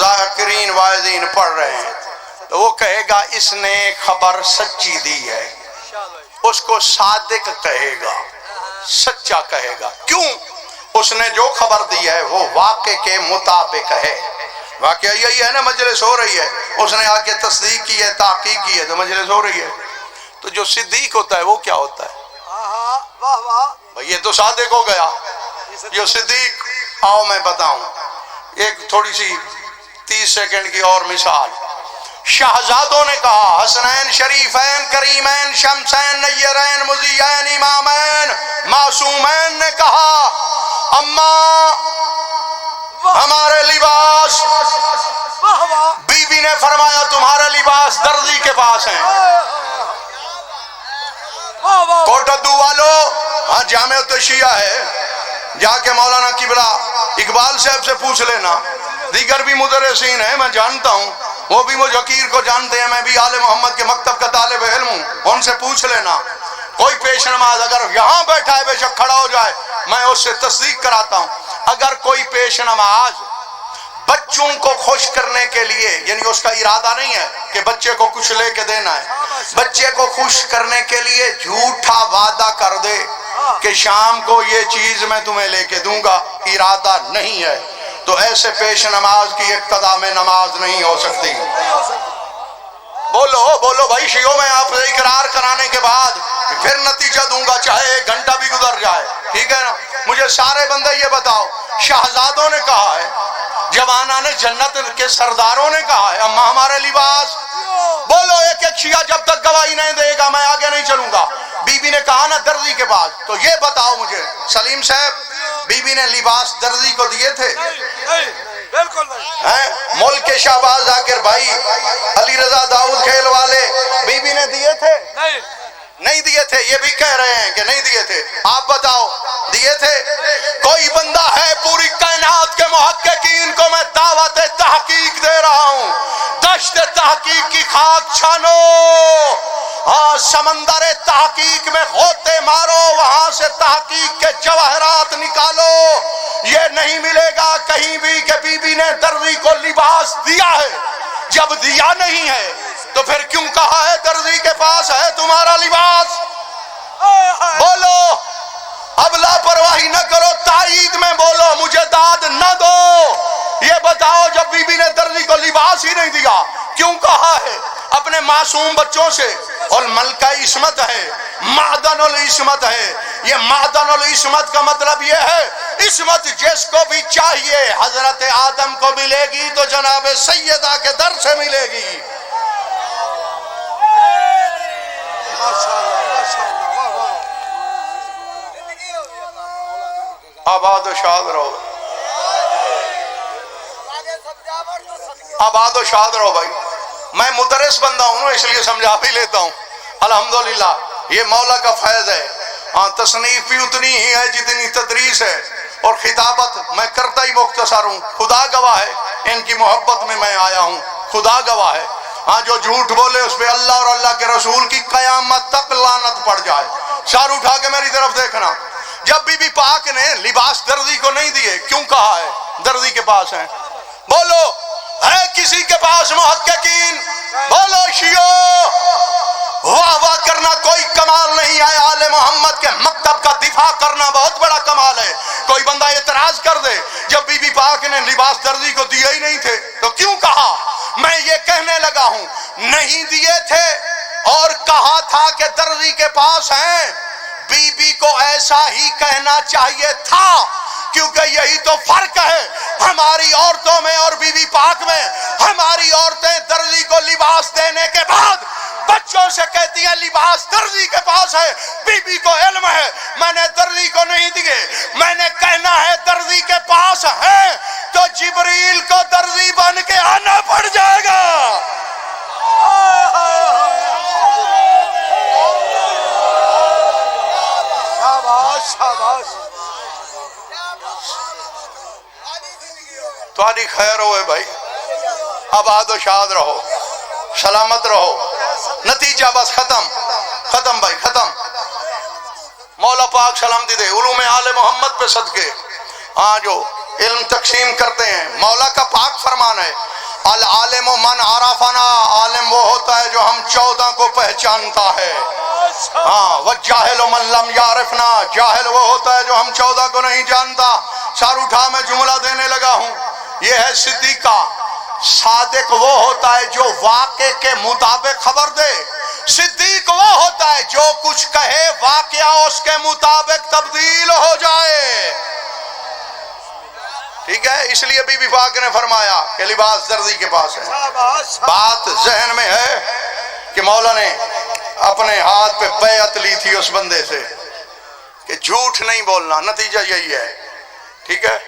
ذاکرین واعظین پڑھ رہے ہیں، تو وہ کہے گا اس نے خبر سچی دی ہے، اس کو صادق کہے گا، سچا کہے گا۔ کیوں؟ اس نے جو خبر دی ہے وہ واقع کے مطابق ہے۔ واقعہ یہی ہے نا مجلس ہو رہی ہے، اس نے آ کے تصدیق کی ہے، تحقیق کی ہے تو مجلس ہو رہی ہے۔ تو جو صدیق ہوتا ہے وہ کیا ہوتا ہے؟ واہ واہ، بھئی یہ تو صادق ہو گیا۔ جو صدیق، آؤ میں بتاؤں ایک تھوڑی سی 30 سیکنڈ کی اور مثال۔ شہزادوں نے کہا، حسنین شریفین کریمین شمسین نیرین مضیین امامین معصومین نے کہا اماں ہمارے لباس، بی بی نے فرمایا تمہارا لباس درزی کے پاس ہیں۔ کوٹدو والو، ہاں جامع تشیعہ ہے، جا کے مولانا قبلہ اقبال صاحب سے پوچھ لینا، دیگر بھی مدرسین ہیں میں جانتا ہوں، وہ بھی مجھ حقیر کو جانتے ہیں، میں بھی آل محمد کے مکتب کا طالب علم ہوں، ان سے پوچھ لینا۔ کوئی پیش نماز اگر یہاں بیٹھا ہے بے شک کھڑا ہو جائے، میں اس سے تصدیق کراتا ہوں۔ اگر کوئی پیش نماز بچوں کو خوش کرنے کے لیے، یعنی اس کا ارادہ نہیں ہے کہ بچے کو کچھ لے کے دینا ہے، بچے کو خوش کرنے کے لیے جھوٹا وعدہ کر دے کہ شام کو یہ چیز میں تمہیں لے کے دوں گا، ارادہ نہیں ہے، تو ایسے پیش نماز کی اقتدا میں نماز نہیں ہو سکتی۔ بولو بولو بھائی شیعوں، میں آپ سے اقرار کرانے کے بعد پھر نتیجہ دوں گا، چاہے 1 گھنٹہ بھی گزر جائے، ٹھیک ہے نا؟ مجھے سارے بندے یہ بتاؤ، شہزادوں نے کہا ہے، جوانان نے جنت کے سرداروں نے کہا ہے، اما ہمارے لباس، بولو ایک ایک شیعہ جب تک گواہی نہیں دے گا میں آگے نہیں چلوں گا۔ بی بی نے کہا نا درزی کے پاس، تو یہ بتاؤ مجھے سلیم صاحب، بی بی نے لباس درزی کو دیے تھے؟ بالکل نہیں۔ ملک کے شہباز ذاکر بھائی، علی رضا داؤد کھیل والے، بی بی نے دیے تھے؟ نہیں دیے تھے، یہ بھی کہہ رہے ہیں کہ نہیں دیے تھے۔ آپ بتاؤ دیے تھے؟ کوئی بندہ ہے پوری کائنات کے محققین کو میں دعوت تحقیق دے رہا ہوں، دشت تحقیق کی خاک چھانو، ہاں سمندر تحقیق میں غوطے مارو، وہاں سے تحقیق کے جواہرات نکالو، یہ نہیں ملے گا کہیں بھی کہ بی بی نے درزی کو لباس دیا ہے۔ جب دیا نہیں ہے تو پھر کیوں کہا ہے درزی کے پاس ہے تمہارا لباس؟ بولو، اب لاپرواہی نہ کرو، تائید میں بولو، مجھے داد نہ دو۔ یہ بتاؤ جب بی بی نے درزی کو لباس ہی نہیں دیا کیوں کہا ہے اپنے معصوم بچوں سے؟ اور ملکہ عصمت ہے، معدن العصمت ہے، یہ معدن العصمت کا مطلب یہ ہے عصمت جس کو بھی چاہیے حضرت آدم کو ملے گی تو جناب سیدہ کے در سے ملے گی۔ آباد و شاد رہو، آباد و شاد رہو بھائی۔ میں مدرس بندہ ہوں اس لیے سمجھا بھی لیتا ہوں، الحمدللہ یہ مولا کا فیض ہے۔ ہاں تصنیف بھی اتنی ہی ہے جتنی تدریس ہے، اور خطابت میں کرتا ہی مختصر ہوں، خدا گواہ ہے ان کی محبت میں میں آیا ہوں، خدا گواہ ہے۔ ہاں جو جھوٹ بولے اس پہ اللہ اور اللہ کے رسول کی قیامت تک لعنت پڑ جائے۔ سار اٹھا کے میری طرف دیکھنا، جب بی بی پاک نے لباس درزی کو نہیں دیے کیوں کہا ہے درزی کے پاس ہیں؟ بولو ہے کسی کے پاس محققین؟ بولو شیعو، واہ واہ کرنا کوئی کمال نہیں ہے، آل محمد کے مکتب کا دفاع کرنا بہت بڑا کمال ہے۔ کوئی بندہ اعتراض کر دے جب بی بی پاک نے لباس درزی کو دیے ہی نہیں تھے تو کیوں کہا؟ میں یہ کہنے لگا ہوں نہیں دیے تھے اور کہا تھا کہ درزی کے پاس ہیں، بی بی کو ایسا ہی کہنا چاہیے تھا، کیونکہ یہی تو فرق ہے ہماری عورتوں میں اور بی بی پاک میں۔ ہماری عورتیں درزی کو لباس دینے کے بعد بچوں سے کہتی ہیں لباس درزی کے پاس ہے، بی بی کو علم ہے میں نے درزی کو نہیں دیے، میں نے کہنا ہے درزی کے پاس ہے تو جبریل کو درزی بن کے آنا پڑ جائے گا۔ تمہاری خیر ہوئے بھائی، آباد و شاد رہو، سلامت رہو۔ نتیجہ بس ختم بھائی ختم۔ مولا پاک سلامتی دے، علوم آل محمد پہ صدقے ہاں جو علم تقسیم کرتے ہیں، مولا کا پاک فرمان ہے العالم من عرفنا، عالم وہ ہوتا ہے جو ہم 14 کو پہچانتا ہے، ہاں والجاہل من لم یعرفنا، جاہل وہ ہوتا ہے جو ہم 14 کو نہیں جانتا۔ سار اٹھا میں جملہ دینے لگا ہوں، یہ ہے صدیقہ۔ صادق وہ ہوتا ہے جو واقع کے مطابق خبر دے، صدیق وہ ہوتا ہے جو کچھ کہے واقعہ اس کے مطابق تبدیل ہو جائے، ٹھیک ہے؟ اس لیے بی بی پاک نے فرمایا کہ لباس درزی کے پاس ہے۔ بات ذہن میں ہے کہ مولا نے اپنے ہاتھ پہ بیعت لی تھی اس بندے سے کہ جھوٹ نہیں بولنا، نتیجہ یہی ہے، ٹھیک ہے؟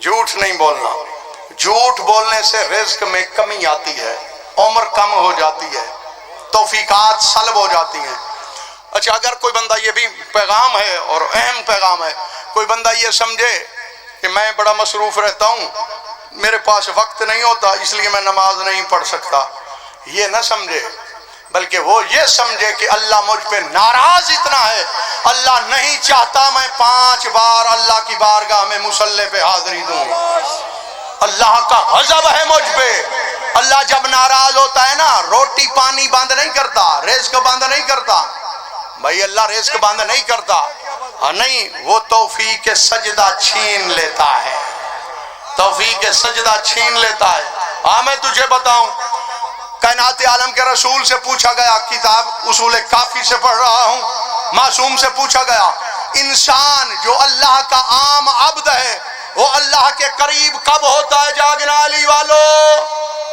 جھوٹ نہیں بولنا، جھوٹ بولنے سے رزق میں کمی آتی ہے، عمر کم ہو جاتی ہے، توفیقات سلب ہو جاتی ہیں۔ اچھا اگر کوئی بندہ، یہ بھی پیغام ہے اور اہم پیغام ہے، کوئی بندہ یہ سمجھے کہ میں بڑا مصروف رہتا ہوں، میرے پاس وقت نہیں ہوتا اس لیے میں نماز نہیں پڑھ سکتا، یہ نہ سمجھے، بلکہ وہ یہ سمجھے کہ اللہ مجھ پہ ناراض اتنا ہے، اللہ نہیں چاہتا میں 5 بار اللہ کی بارگاہ میں مصلی پہ حاضری دوں، اللہ کا غضب ہے مجھ پہ۔ اللہ جب ناراض ہوتا ہے نا، روٹی پانی بند نہیں کرتا، رزق بند نہیں کرتا بھائی، اللہ رزق بند نہیں کرتا، نہیں، وہ توفیق سجدہ چھین لیتا ہے، توفیق سجدہ چھین لیتا ہے۔ میں تجھے بتاؤں، کائنات عالم کے رسول سے پوچھا گیا، کتاب اصول کافی سے پڑھ رہا ہوں، معصوم سے پوچھا گیا، انسان جو اللہ کا عام عبد ہے وہ اللہ کے قریب کب ہوتا ہے؟ جاگنا علی والو،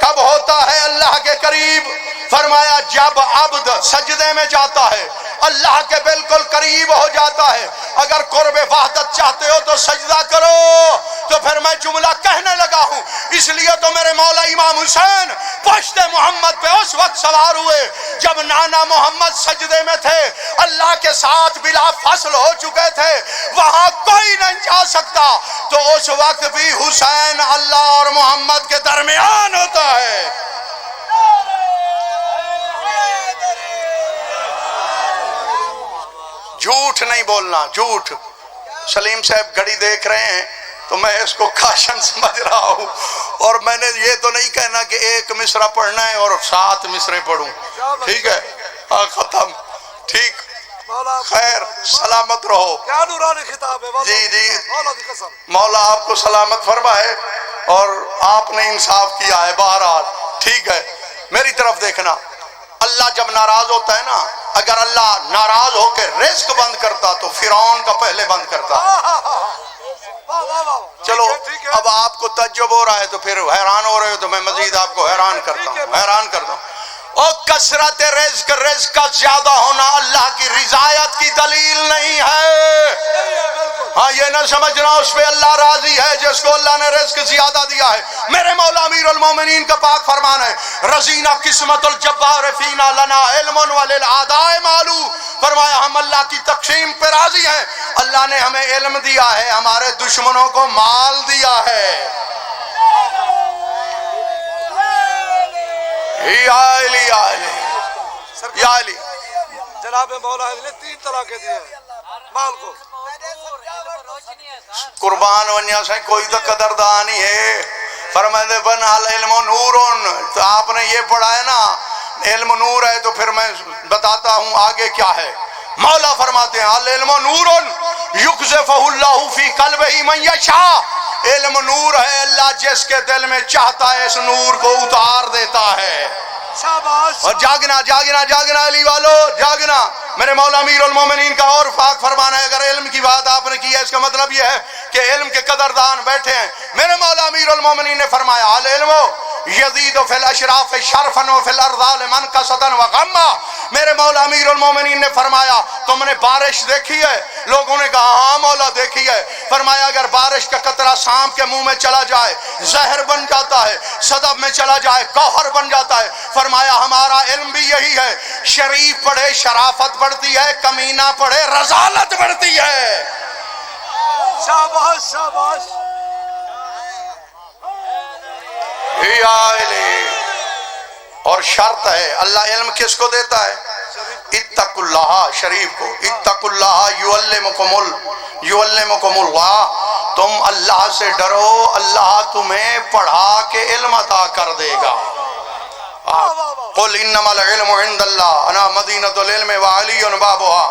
کب ہوتا ہے اللہ کے قریب؟ فرمایا جب عبد سجدے میں جاتا ہے، اللہ کے بالکل قریب ہو جاتا ہے۔ اگر قرب وحدت چاہتے ہو تو سجدہ کرو۔ تو پھر میں جملہ کہنے لگا ہوں، اس لیے تو میرے مولا امام حسین پشت محمد پہ اس وقت سوار ہوئے جب نانا محمد سجدے میں تھے، اللہ کے ساتھ بلا فصل ہو چکے تھے، وہاں کوئی نہیں جا سکتا، تو اس وقت بھی حسین اللہ اور محمد کے درمیان ہوتا ہے۔ جھوٹ نہیں بولنا، جھوٹ۔ سلیم صاحب گھڑی دیکھ رہے ہیں تو میں اس کو کاشن سمجھ رہا ہوں، اور میں نے یہ تو نہیں کہنا کہ ایک مصرع پڑھنا ہے اور 7 مصرے پڑھوں، ٹھیک ہے؟ ختم، ٹھیک، خیر، سلامت رہو۔ کیا نورانی خطاب ہے جی جی، مولا کی قسم، مولا آپ کو سلامت فرمائے، اور آپ نے انصاف کیا ہے بہرحال، ٹھیک ہے۔ میری طرف دیکھنا، اللہ جب ناراض ہوتا ہے نا، اگر اللہ ناراض ہو کے رزق بند کرتا تو فرعون کا پہلے بند کرتا۔ چلو اب آپ کو تعجب ہو رہا ہے تو پھر حیران ہو رہے ہو، تو میں مزید آپ کو حیران کرتا ہوں، حیران کرتا ہوں۔ اور کثرت رزق، رزق کا زیادہ ہونا اللہ کی رضایت کی دلیل نہیں ہے۔ ہاں یہ نہ سمجھنا اس پہ اللہ راضی ہے جس کو اللہ نے رزق زیادہ دیا ہے۔ میرے مولا امیر المومنین کا پاک فرمان ہے، رضینا قسمت الجبار فینا لنا علم وللعداء معلوم، فرمایا ہم اللہ کی تقسیم پہ راضی ہیں، اللہ نے ہمیں علم دیا ہے، ہمارے دشمنوں کو مال دیا ہے۔ یا علی یا علی یا علی، جناب مولا نے 3 طرح کے دیے مال کو۔ قربان ونیا سے کوئی تو قدردانی ہے، فرمائے بن العلم نور، تو آپ نے یہ پڑھا ہے نا علم نور ہے، تو پھر میں بتاتا ہوں آگے کیا ہے۔ مولا فرماتے ہیں العلم نور یقذفہ اللہ فی قلبہ من یشاء، علم نور ہے، اللہ جس کے دل میں چاہتا ہے اس نور کو اتار دیتا ہے۔ اور جاگنا جاگنا جاگنا علی والو، جاگنا۔ میرے مولا امیر المومنین کا اور پاک فرمانا ہے، اگر علم کی بات آپ نے کی ہے اس کا مطلب یہ ہے کہ علم کے قدردان بیٹھے ہیں۔ میرے مولا امیر المومنین نے فرمایا العلم یزید فی الاشراف شرفا وفی الارذال منقصتا وغما، میرے مولا امیر المومنین نے فرمایا تم نے بارش دیکھی ہے؟ لوگوں نے کہا ہاں مولا دیکھی ہے۔ فرمایا اگر بارش کا قطرہ سانپ کے منہ میں چلا جائے زہر بن جاتا ہے، صدف میں چلا جائے گوہر بن جاتا ہے۔ فرمایا ہمارا علم بھی یہی ہے، شریف پڑھے شرافت بڑھتی ہے، کمینہ پڑھے رذالت بڑھتی ہے۔ شاباش شاباش۔ اور شرط ہے، اللہ علم کس کو دیتا ہے؟ اتقوا اللہ، شریف کو، اتقوا اللہ یعلمکم اللہ، تم اللہ سے ڈرو، اللہ تمہیں پڑھا کے علم عطا کر دے گا۔ قل انما العلم عند اللہ انا مدینۃ العلم وعلی بابها،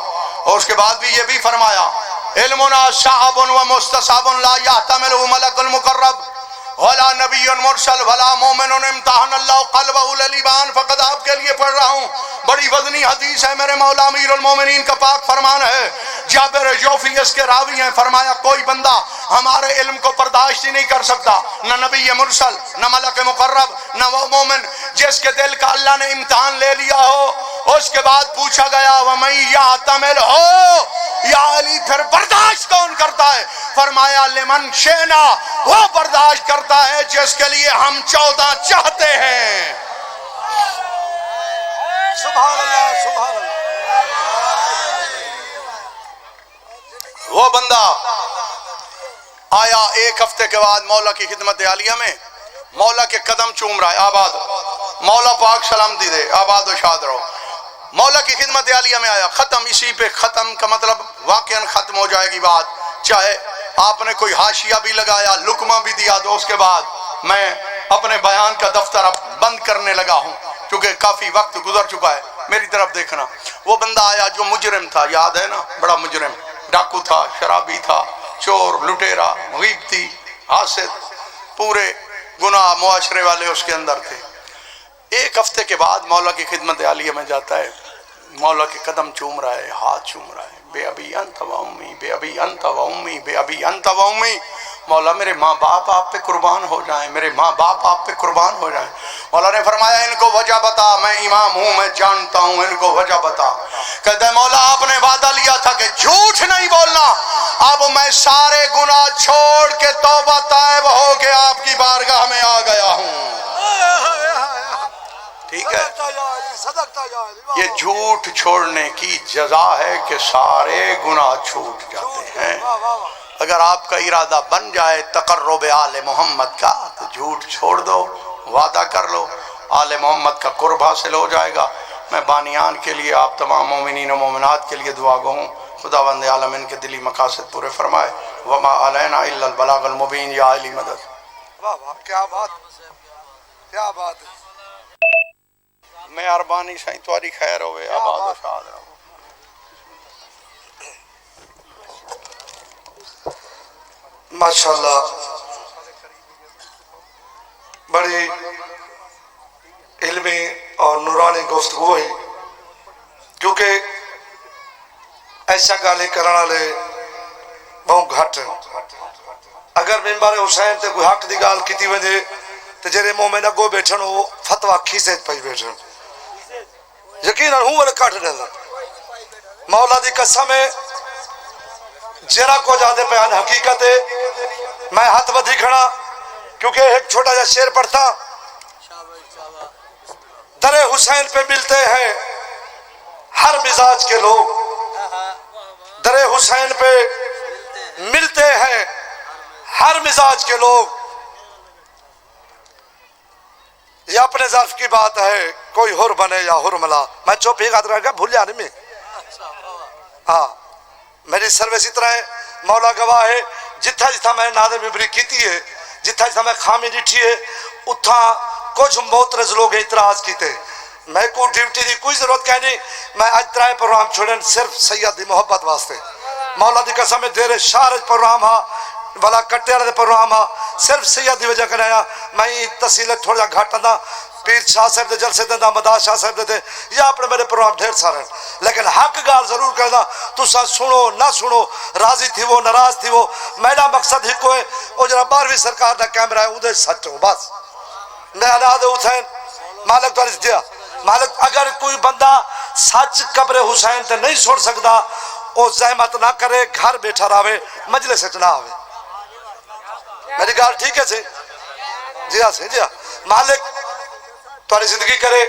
اور اس کے بعد بھی یہ بھی فرمایا علمنا صعب ومستصعب لا يحتمله ملک المقرب ولا نبی مرسل ولا مومن امتحان اللہ قلبہ للایمان، فقط آپ کے لیے پڑھ رہا ہوں، بڑی وزنی حدیث ہے، میرے مولا امیر المومنین کا پاک فرمان ہے، جابر جوفی اس کے راوی ہیں، فرمایا کوئی بندہ ہمارے علم کو برداشت ہی نہیں کر سکتا، نہ نبی مرسل، نہ ملک مقرب، نہ وہ مومن جس کے دل کا اللہ نے امتحان لے لیا ہو۔ اس کے بعد پوچھا گیا وَمَن یَعْتَمِلْ ہو یا علی، پھر برداشت کون کرتا ہے؟ فرمایا لمن شئنا، وہ برداشت کرتا ہے جس کے لیے ہم 14 چاہتے ہیں۔ سبحان اللہ سبحان اللہ۔ وہ بندہ آیا 1 ہفتے کے بعد مولا کی خدمت عالیہ میں، مولا کے قدم چوم رہا ہے، آباد مولا پاک سلامتی دے، آباد و شاد رہو۔ مولا کی خدمت عالیہ میں آیا، ختم، اسی پہ ختم کا مطلب واقعاً ختم ہو جائے گی بات، چاہے آپ نے کوئی حاشیہ بھی لگایا، لقمہ بھی دیا، تو اس کے بعد میں اپنے بیان کا دفتر اب بند کرنے لگا ہوں کیونکہ کافی وقت گزر چکا ہے۔ میری طرف دیکھنا، وہ بندہ آیا جو مجرم تھا، یاد ہے نا، بڑا مجرم، ڈاکو تھا، شرابی تھا، چور، لٹیرا، غیبتی، حاسد، پورے گناہ معاشرے والے اس کے اندر تھے۔ ایک ہفتے کے بعد مولا کی خدمت عالیہ میں جاتا ہے، مولا کے قدم چوم رہا ہے، ہاتھ چوم رہا ہے، بے ابی انت و امی، بے ابی انت و امی، بے ابی انت و امی، مولا میرے ماں باپ آپ پہ قربان ہو جائیں، میرے ماں باپ آپ پہ قربان ہو جائیں۔ مولا نے فرمایا ان کو وجہ بتا، میں امام ہوں، میں جانتا ہوں، ان کو وجہ بتا۔ کہتا ہے مولا آپ نے وعدہ لیا تھا کہ جھوٹ نہیں بولنا، اب میں سارے گناہ چھوڑ کے توبہ طائب ہو کے آپ کی بارگاہ میں آ گیا ہوں۔ ٹھیک ہے، یہ جھوٹ چھوڑنے کی جزا ہے کہ سارے گناہ چھوٹ جاتے ہیں۔ اگر آپ کا ارادہ بن جائے تقرب آل محمد کا تو جھوٹ چھوڑ دو، وعدہ کر لو، آل محمد کا قرب حاصل ہو جائے گا۔ میں بانیان کے لیے، آپ تمام مومنین و مومنات کے لیے دعا گو ہوں، خداوند عالم ان کے دلی مقاصد پورے فرمائے۔ وما علینا الا البلاغ المبین۔ یا علی مدد۔ واہ واہ، کیا بات، کیا بات ہے۔ مہربانی سائیں تواری خیر ہوئے، آباد و شاد رہو۔ ماشاءاللہ بڑی علمی اور نورانی گفتگو ہوئی، کیونکہ ایسا گالیں کرنا لے بہت گھٹ ہیں۔ اگر ممبر حسین تے کوئی حق دی گال کیتی وجے تے جڑے مومن اگوں بیٹھن وہ فتویٰ کھیسے پئی بیٹھن، یقیناً ہوں والے کٹ ڈینا۔ مولا دی قسم ہے جرا کو جادے بیان حقیقت ہے، میں ہاتھ بدھی کھڑا کیونکہ ایک چھوٹا جا شعر پڑھتا، در حسین پہ ملتے ہیں ہر مزاج کے لوگ، در حسین پہ ملتے ہیں ہر مزاج کے لوگ۔ یہ اپنے ظرف کی بات ہے، کوئی حر بنے یا حرملا۔ میں چوپ ہی قادر رہا بھول جانے میں، ہاں میری سروس اتنا ہے، مولا گواہ ہے، جتھا جتھا میں نادر مبری کیتی ہے، جتھا جتھا میں خامی ڈٹھی ہے، اتھا کچھ موترز لوگ اعتراض کیتے۔ میں کو ڈیوٹی دی کوئی ضرورت کہہ نہیں، میں اج ترائے پروگرام چھوڑن صرف سید دی محبت واسطے۔ مولا دی قسم میں دیر شارج پروگرام ہاں والا کٹے والے پروگرام ہاں، صرف سید دی وجہ کرنا میں تحصیل تھوڑا جا گھٹ دا، پیر شاہ صاحب دے جلسے دے دا، مدار شاہ صاحب دے یا اپنے میرے پروگرام ڈھیر سارے، لیکن حق گال ضرور کرنا۔ تو سا سنو نہ سنو، راضی تھی وہ ناراض تھی وہ، میرا مقصد ہی کوئی وہ جرا 12ویں سرکار دا کیمرہ ہے ادھر سچ ہو بس۔ میں اناد حسین مالک تو عرض دیا، مالک اگر کوئی بندہ سچ قبر حسین تے نہیں سن سکتا، وہ زحمت نہ کرے، گھر بیٹھا رہے، مجلس نہ آوے۔ میری گال ٹھیک ہے سی؟ جی ہاں سی، جی ہاں۔ مالک تمہاری زندگی کرے